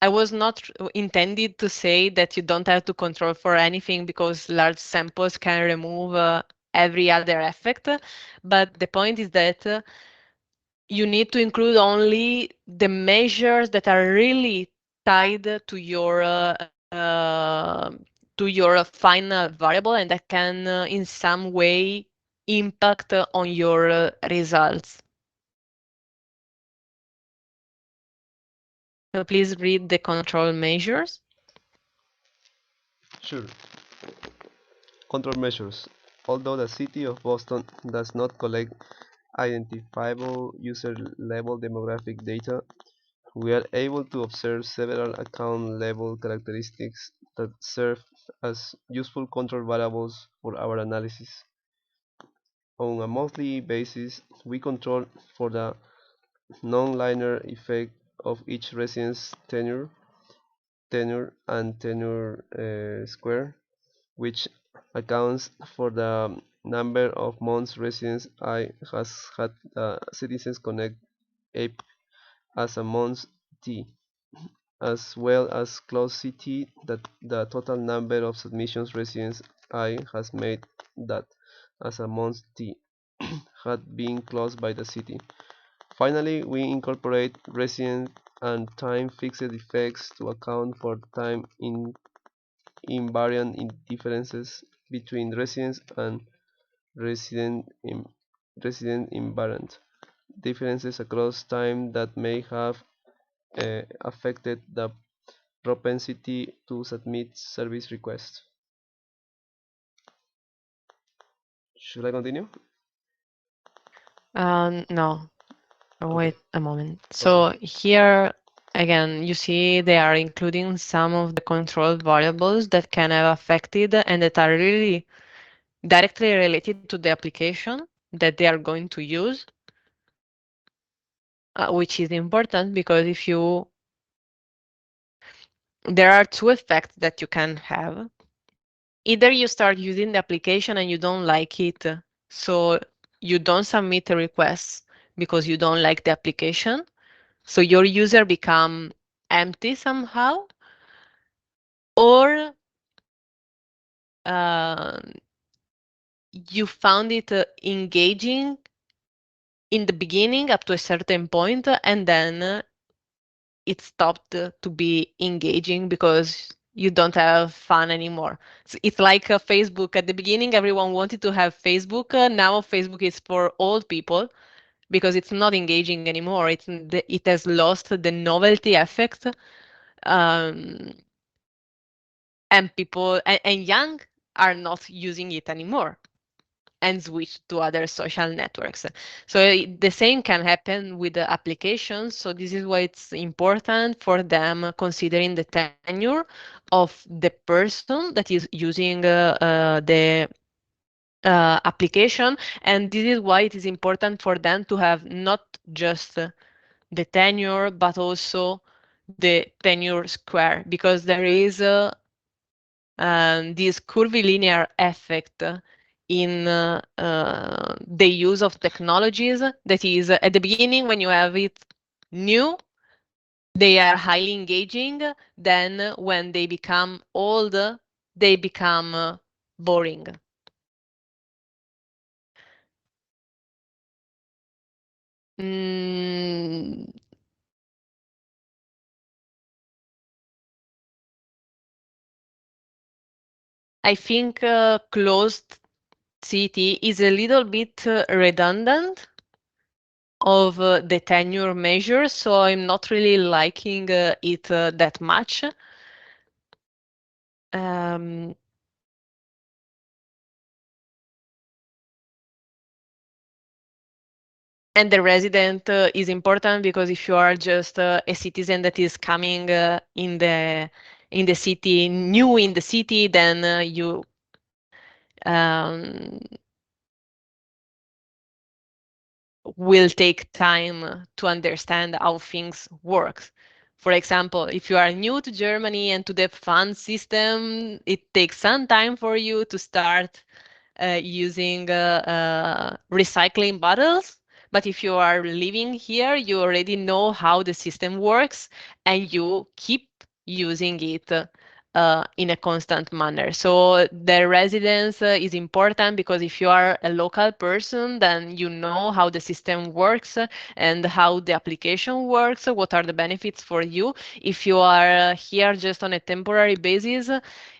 I was not intended to say that you don't have to control for anything because large samples can remove every other effect. But the point is that you need to include only the measures that are really tied to your final variable and that can in some way impact on your results. So please read the control measures. Sure. Control measures. Although the City of Boston does not collect identifiable user-level demographic data, we are able to observe several account-level characteristics that serve as useful control variables for our analysis. On a monthly basis, we control for the non-linear effect of each resident's tenure and tenure square, which accounts for the number of months residence I has had Citizens Connect app as a month T, as well as close CT that the total number of submissions residence I has made that as a month T had been closed by the city. Finally, we incorporate resident and time fixed effects to account for time invariant differences between residents and resident invariant differences across time that may have affected the propensity to submit service requests. Should I continue? No, wait a moment. So here again, you see they are including some of the control variables that can have affected and that are really directly related to the application that they are going to use, which is important because there are two effects that you can have. Either you start using the application and you don't like it, so you don't submit a request because you don't like the application, so your user become empty somehow, or you found it engaging in the beginning up to a certain point, and then it stopped to be engaging because you don't have fun anymore. So it's like Facebook. At the beginning, everyone wanted to have Facebook. Now Facebook is for old people because it's not engaging anymore. It has lost the novelty effect. And people and young are not using it anymore and switch to other social networks. So the same can happen with the applications. So this is why it's important for them considering the tenure of the person that is using the application. And this is why it is important for them to have not just the tenure, but also the tenure square, because there is this curvilinear effect in the use of technologies. That is, at the beginning, when you have it new, they are highly engaging. Then when they become old, they become boring. I think closed CT is a little bit redundant of the tenure measure, so I'm not really liking it that much. And the resident is important, because if you are just a citizen that is coming in the city, new in the city, then you will take time to understand how things work. For example, if you are new to Germany and to the fund system, it takes some time for you to start using recycling bottles. But if you are living here, you already know how the system works, and you keep using it in a constant manner. So the residence is important, because if you are a local person, then you know how the system works and how the application works, what are the benefits for you. If you are here just on a temporary basis,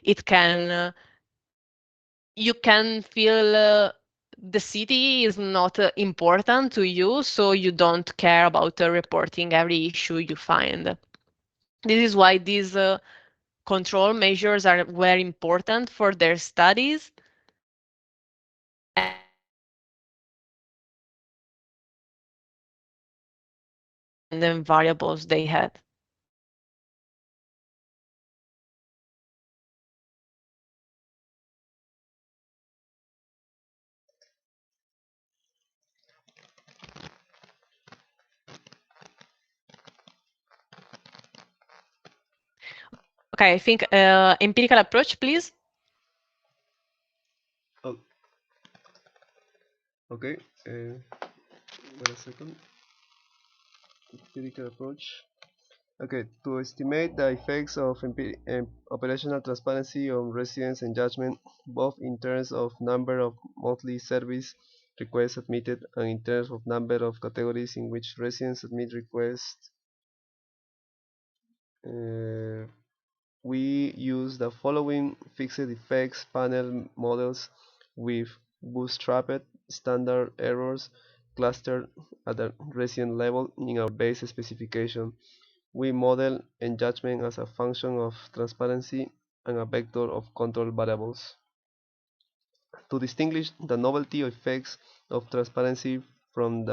it can you can feel the city is not important to you, so you don't care about reporting every issue you find. This is why these control measures are very important for their studies. And then variables they had. Okay, I think empirical approach, please. Oh. Okay. Wait a second. Empirical approach. Okay, to estimate the effects of operational transparency on residence engagement, both in terms of number of monthly service requests submitted and in terms of number of categories in which residents submit requests, we use the following fixed effects panel models with bootstrapped standard errors clustered at the resident level in our base specification. We model engagement as a function of transparency and a vector of control variables. To distinguish the novelty effects of transparency from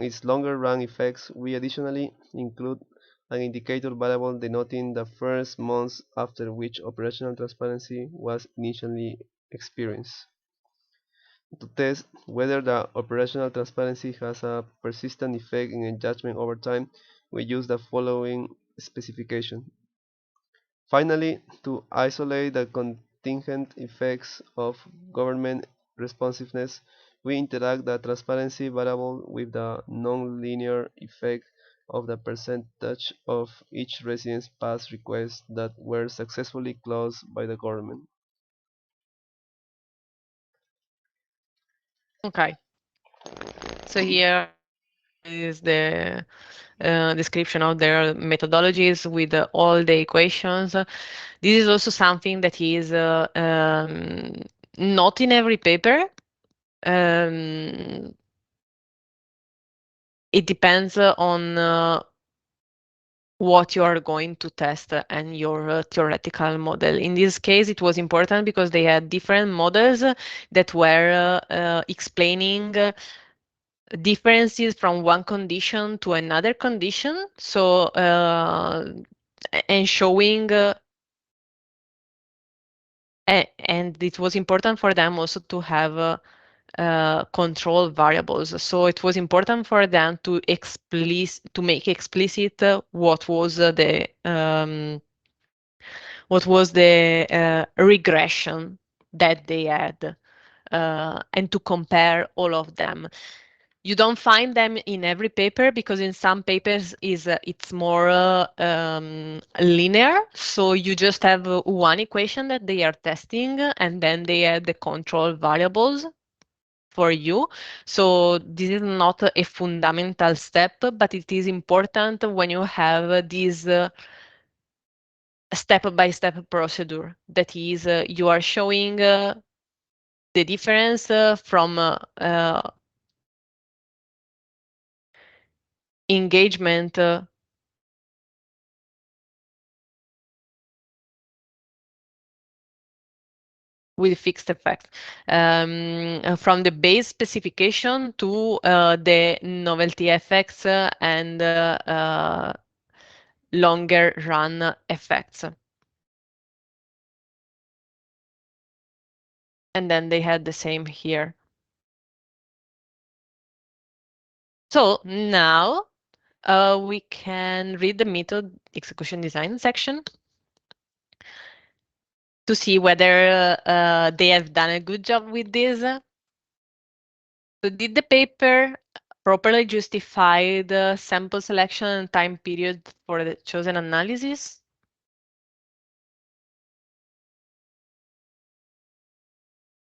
its longer run effects, we additionally include an indicator variable denoting the first months after which operational transparency was initially experienced. To test whether the operational transparency has a persistent effect in engagement over time, we use the following specification. Finally, to isolate the contingent effects of government responsiveness, we interact the transparency variable with the nonlinear effect of the percentage of each resident's past requests that were successfully closed by the government. Okay. So here is the description of their methodologies with all the equations. This is also something that is not in every paper. It depends on what you are going to test and your theoretical model. In this case, it was important because they had different models that were explaining differences from one condition to another condition. So, and showing, and it was important for them also to have control variables. So it was important for them to make explicit what was the regression that they had, and to compare all of them. You don't find them in every paper because in some papers it's more linear. So you just have one equation that they are testing, and then they add the control variables for you. So this is not a fundamental step, but it is important when you have this step-by-step procedure. That is, you are showing the difference from engagement with fixed effect, from the base specification to the novelty effects and longer run effects. And then they had the same here. So now we can read the method execution design section to see whether they have done a good job with this. So did the paper properly justify the sample selection and time period for the chosen analysis?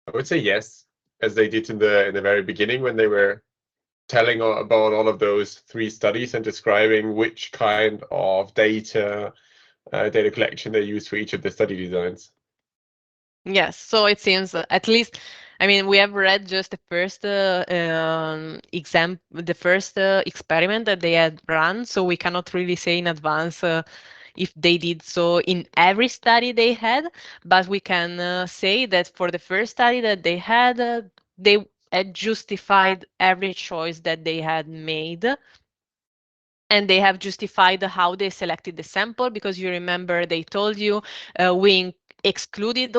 I would say yes, as they did in the very beginning when they were telling about all of those 3 studies and describing which kind of data collection they use for each of the study designs. Yes, so it seems at least, I mean, we have read just the first experiment that they had run, so we cannot really say in advance if they did so in every study they had, but we can say that for the first study that they had justified every choice that they had made. And they have justified how they selected the sample, because you remember they told you we excluded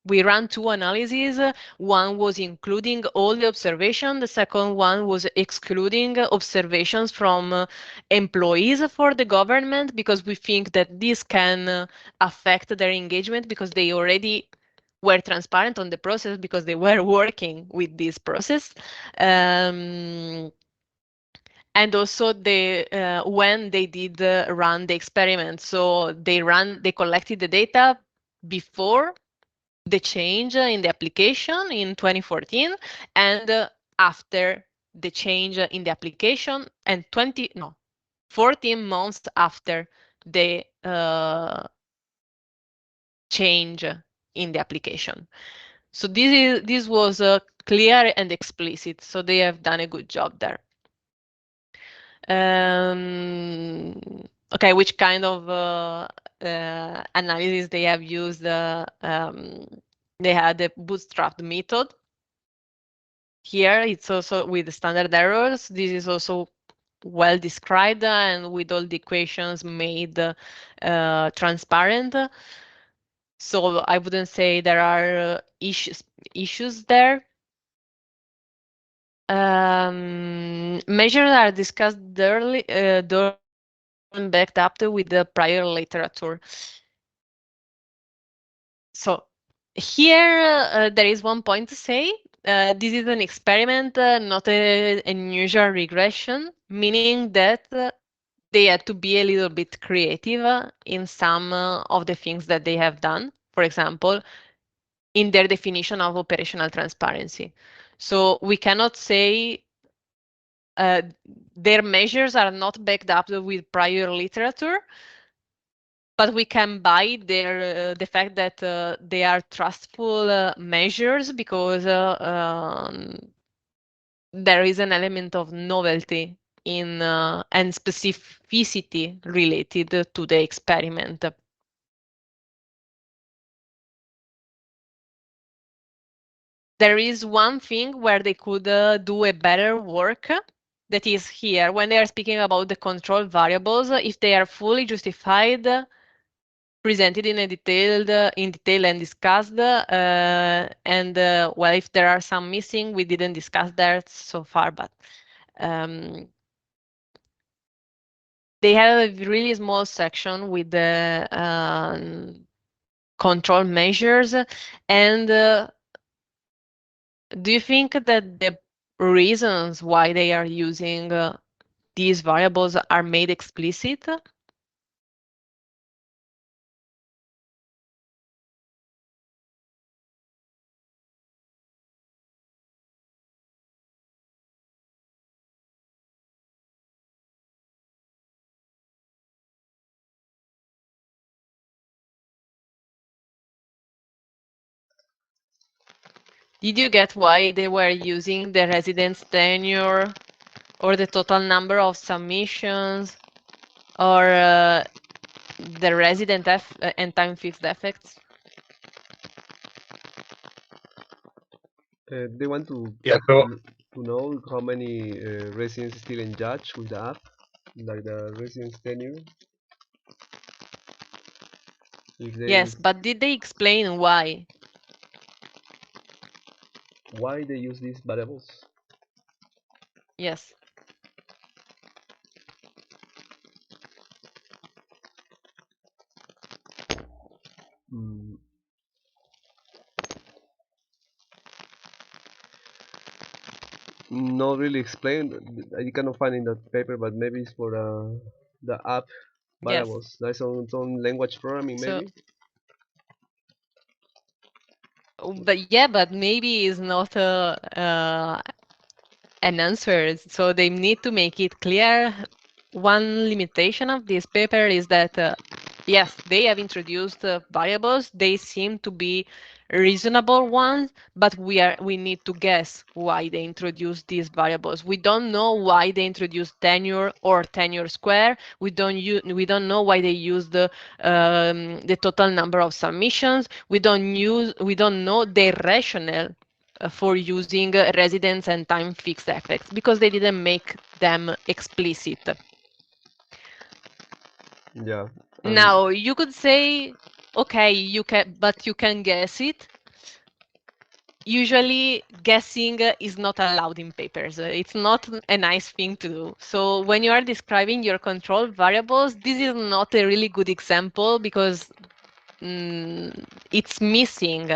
we ran 2 analyses. One was including all the observation. The second one was excluding observations from employees for the government, because we think that this can affect their engagement, because they already were transparent on the process because they were working with this process. And also when they did run the experiment. So they collected the data before the change in the application in 2014 and after the change in the application, and 14 months after the change in the application. So this was clear and explicit. So they have done a good job there. Okay, which kind of analysis they have used? They had the bootstrapped method. Here it's also with standard errors. This is also well described and with all the equations made transparent. So I wouldn't say there are issues there. Measures are discussed early, backed up with the prior literature. So here there is one point to say. This is an experiment, not an unusual regression, meaning that they had to be a little bit creative in some of the things that they have done. For example, in their definition of operational transparency. So we cannot say their measures are not backed up with prior literature, but we can buy the fact that they are trustful measures, because there is an element of novelty in and specificity related to the experiment. There is one thing where they could do a better work. That is here, when they are speaking about the control variables, if they are fully justified, presented in detail and discussed. Well, if there are some missing, we didn't discuss that so far, but they have a really small section with the control measures. And do you think that the reasons why they are using these variables are made explicit? Did you get why they were using the residence tenure or the total number of submissions or the resident and time fixed effects? They want to Yeah, so to know how many residents still engaged with the app, like the residence tenure. If they Yes, but did they explain why? why they use these variables? Yes. Mm, not really explained. I cannot find in that paper, but maybe it's for the app Yes. variables. Like some language programming, So, maybe. but yeah, but maybe it's not an answer. So they need to make it clear. One limitation of this paper is that yes, they have introduced variables. They seem to be reasonable ones, but we need to guess why they introduced these variables. We don't know why they introduced tenure or tenure square. We don't know why they used the total number of submissions. We don't know their rationale for using residence and time fixed effects because they didn't make them explicit. Yeah. Now you could say, okay, you can guess it. Usually guessing is not allowed in papers. It's not a nice thing to do. So when you are describing your control variables, this is not a really good example because it's missing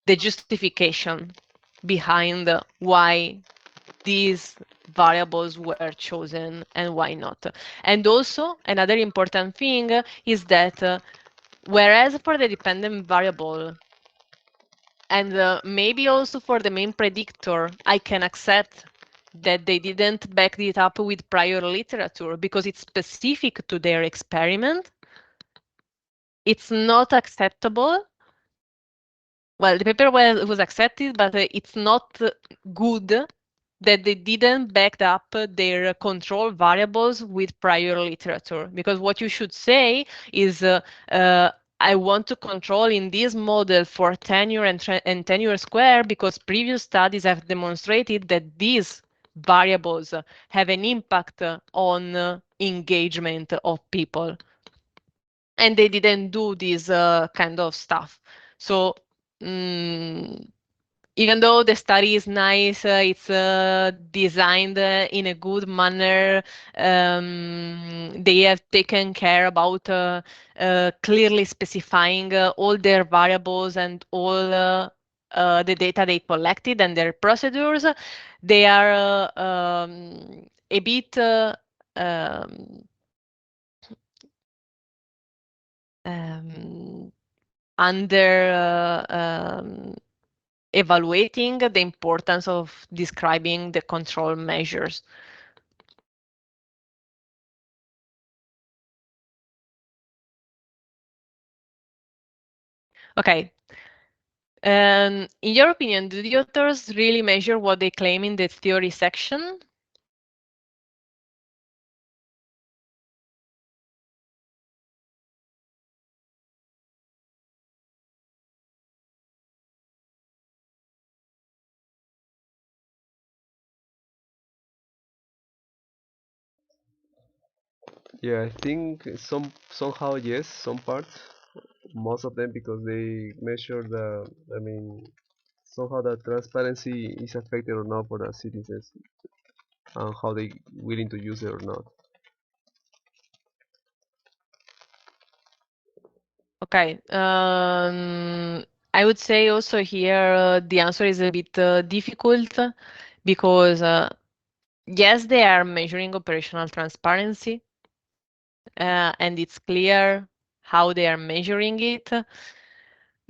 the justification behind why these variables were chosen and why not. And also, another important thing is that whereas for the dependent variable, and maybe also for the main predictor, I can accept that they didn't back it up with prior literature because it's specific to their experiment. It's not acceptable. Well, the paper was accepted, but it's not good that they didn't back up their control variables with prior literature. Because what you should say is, I want to control in this model for tenure and tenure square because previous studies have demonstrated that these variables have an impact on engagement of people. And they didn't do this kind of stuff. So even though the study is nice, it's designed in a good manner, they have taken care about clearly specifying all their variables and all the data they collected and their procedures. They are a bit under evaluating the importance of describing the control measures. Okay. In your opinion, do the authors really measure what they claim in the theory section? Yeah, I think somehow yes, some parts, most of them, because they measure the, I mean, somehow the transparency is affected or not for the citizens and how they willing to use it or not. Okay. I would say also here the answer is a bit difficult because yes, they are measuring operational transparency, and it's clear how they are measuring it.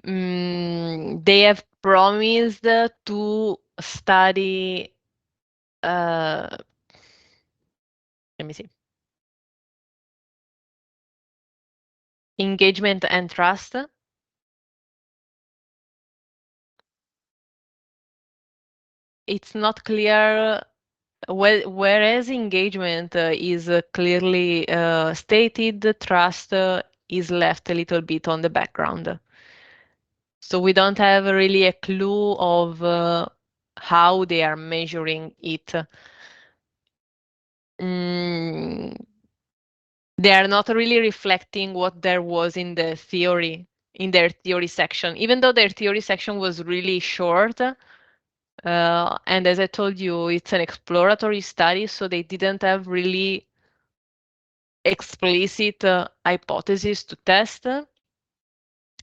They have promised to study, let me see, engagement and trust. It's not clear. Whereas engagement is clearly stated, trust is left a little bit on the background. So we don't have really a clue of how they are measuring it. They are not really reflecting what there was in the theory, in their theory section, even though their theory section was really short. And as I told you, it's an exploratory study, so they didn't have really explicit hypothesis to test.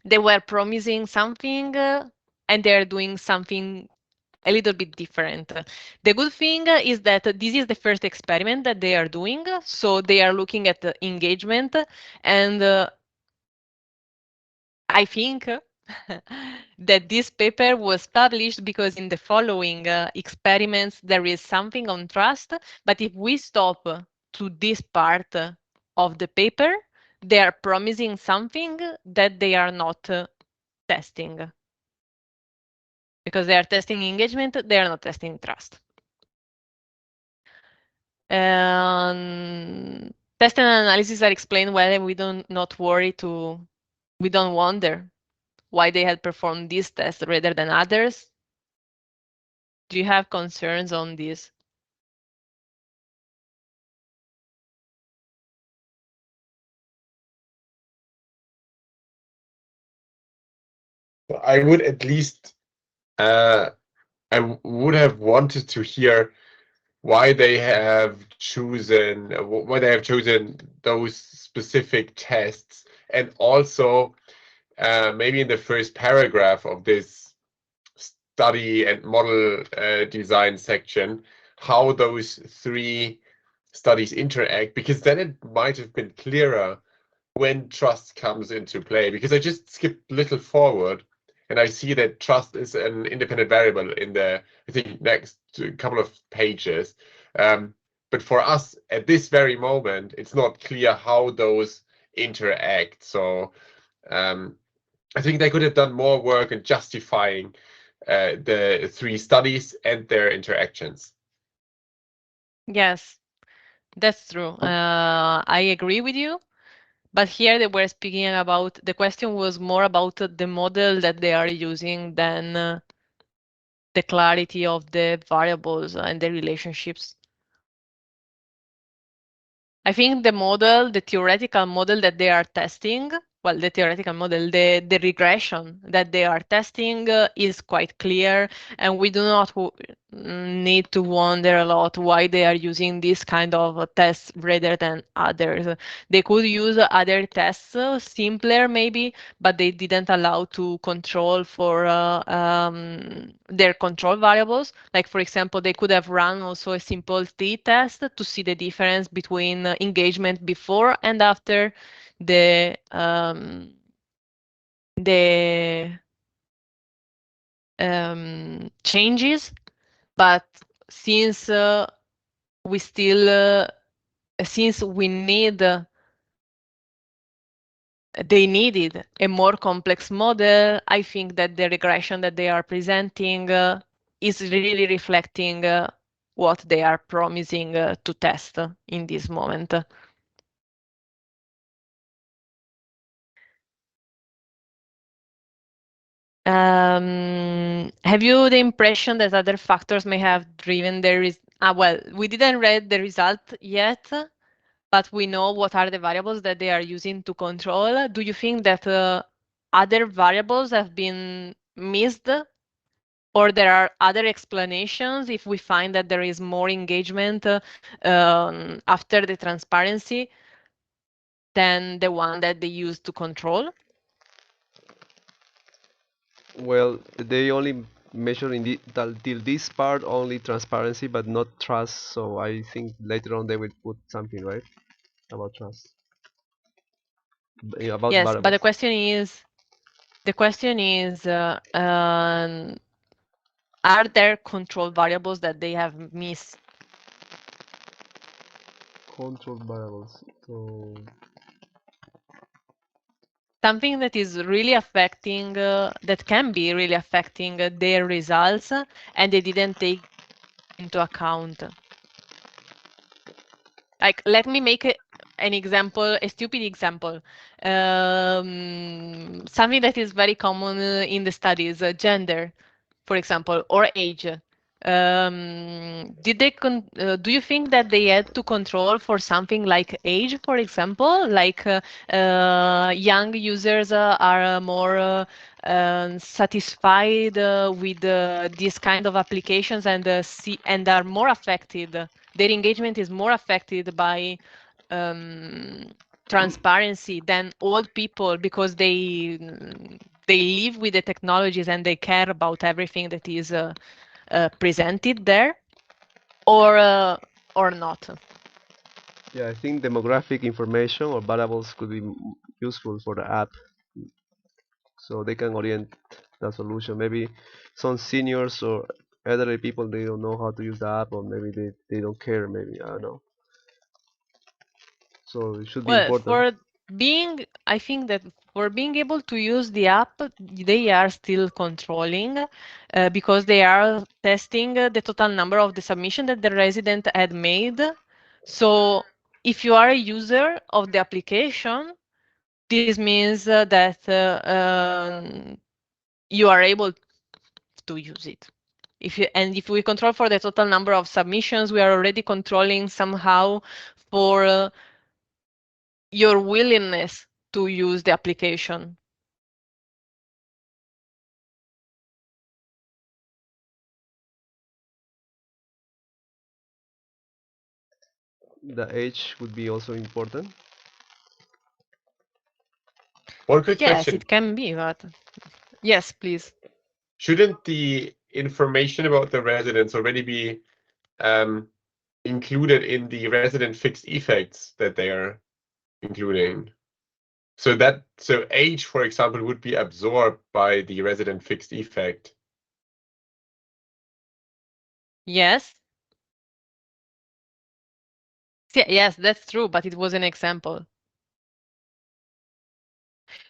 They were promising something and they're doing something a little bit different. The good thing is that this is the first experiment that they are doing. So they are looking at the engagement, and I think that this paper was published because in the following experiments there is something on trust, but if we stop to this part of the paper, they are promising something that they are not testing. Because they are testing engagement, they are not testing trust. Test and analysis are explained why we don't wonder why they had performed this test rather than others. Do you have concerns on this? I would at least, I would have wanted to hear why they have chosen those specific tests, and also maybe in the first paragraph of this study and model design section, how those three studies interact, because then it might have been clearer when trust comes into play. Because I just skipped a little forward and I see that trust is an independent variable in the, I think, next couple of pages. But for us at this very moment, it's not clear how those interact. So I think they could have done more work in justifying the three studies and their interactions. Yes, that's true. I agree with you. But here they were speaking about, the question was more about the model that they are using than the clarity of the variables and the relationships. I think the model, the theoretical model that they are testing, well, the theoretical model, the regression that they are testing is quite clear, and we do not need to wonder a lot why they are using this kind of tests rather than others. They could use other tests, simpler maybe, but they didn't allow to control for their control variables. Like, for example, they could have run also a simple t-test to see the difference between engagement before and after the changes. But since we still since we need they needed a more complex model, I think that the regression that they are presenting is really reflecting what they are promising to test in this moment. Have you the impression that other factors may have driven well, we didn't read the result yet, but we know what are the variables that they are using to control. Do you think that other variables have been missed, or there are other explanations if we find that there is more engagement after the transparency than the one that they use to control? Well, they only measure till this part only transparency, but not trust. So I think later on they will put something, right, about trust, about Yes, but variables. the question is, are there control variables that they have missed? Control variables. So Something that is really affecting, that can be really affecting their results, and they didn't take into account. Like, let me make an example, a stupid example. Something that is very common in the studies, gender, for example, or age. Do you think that they had to control for something like age, for example, like young users are more satisfied with these kind of applications and are more affected. Their engagement is more affected by transparency than old people because they live with the technologies and they care about everything that is presented there, or not. yeah, I think demographic information or variables could be useful for the app, so they can orient the solution. Maybe some seniors or elderly people, they don't know how to use the app, or maybe they don't care. Maybe I don't know. So it should be Well, important. I think that for being able to use the app, they are still controlling because they are testing the total number of the submission that the resident had made. So if you are a user of the application, this means that you are able to use it. If we control for the total number of submissions, we are already controlling somehow for your willingness to use the application. The age would be also important. One quick Yes, question. it can be, but yes, please. Shouldn't the information about the residents already be included in the resident fixed effects that they are including? So age, for example, would be absorbed by the resident fixed effect. Yes. Yes, that's true, but it was an example.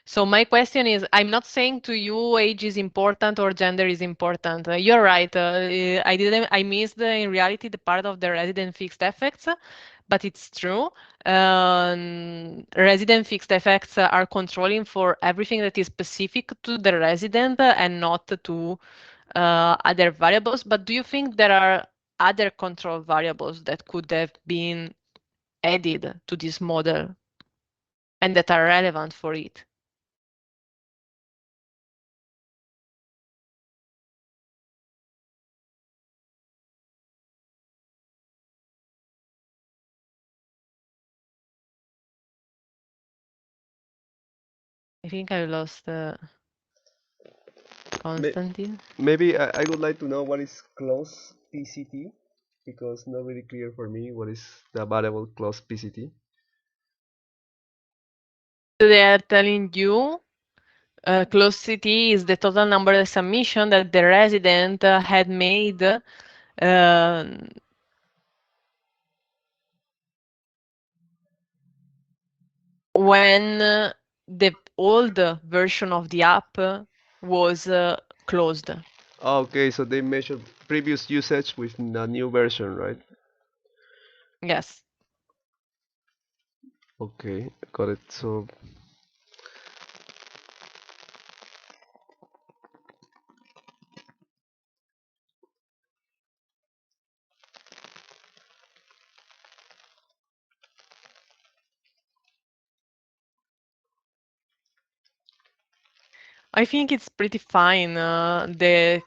So my question is, I'm not saying to you age is important or gender is important. You're right. I missed in reality the part of the resident fixed effects, but it's true. Resident fixed effects are controlling for everything that is specific to the resident and not to other variables. But do you think there are other control variables that could have been added to this model and that are relevant for it? I think I lost Constantine. Maybe I would like to know what is close PCT, because not really clear for me what is the variable close PCT. So they are telling you close CT is the total number of submission that the resident had made when the old version of the app was closed. Okay, so they measure previous usage with the new version, right? Yes. Okay, got it. So I think it's pretty fine. The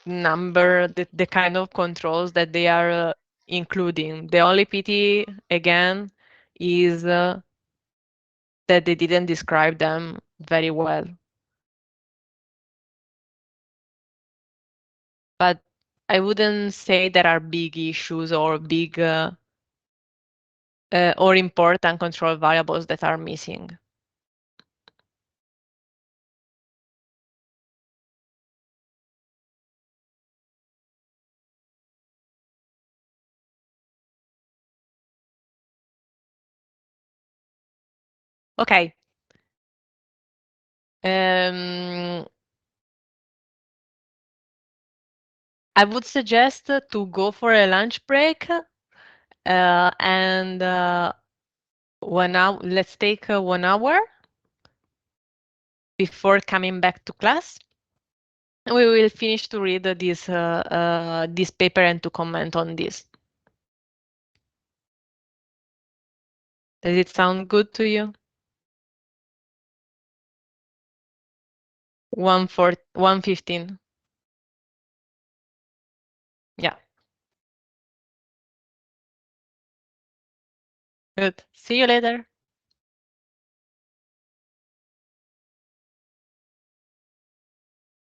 number, the kind of controls that they are including. The only pity, again, is that they didn't describe them very well. But I wouldn't say there are big issues or big or important control variables that are missing. Okay. I would suggest to go for a lunch break and 1 hour. Let's take 1 hour before coming back to class. We will finish to read this paper and to comment on this. Does it sound good to you? 1:15. Yeah. Good. See you later.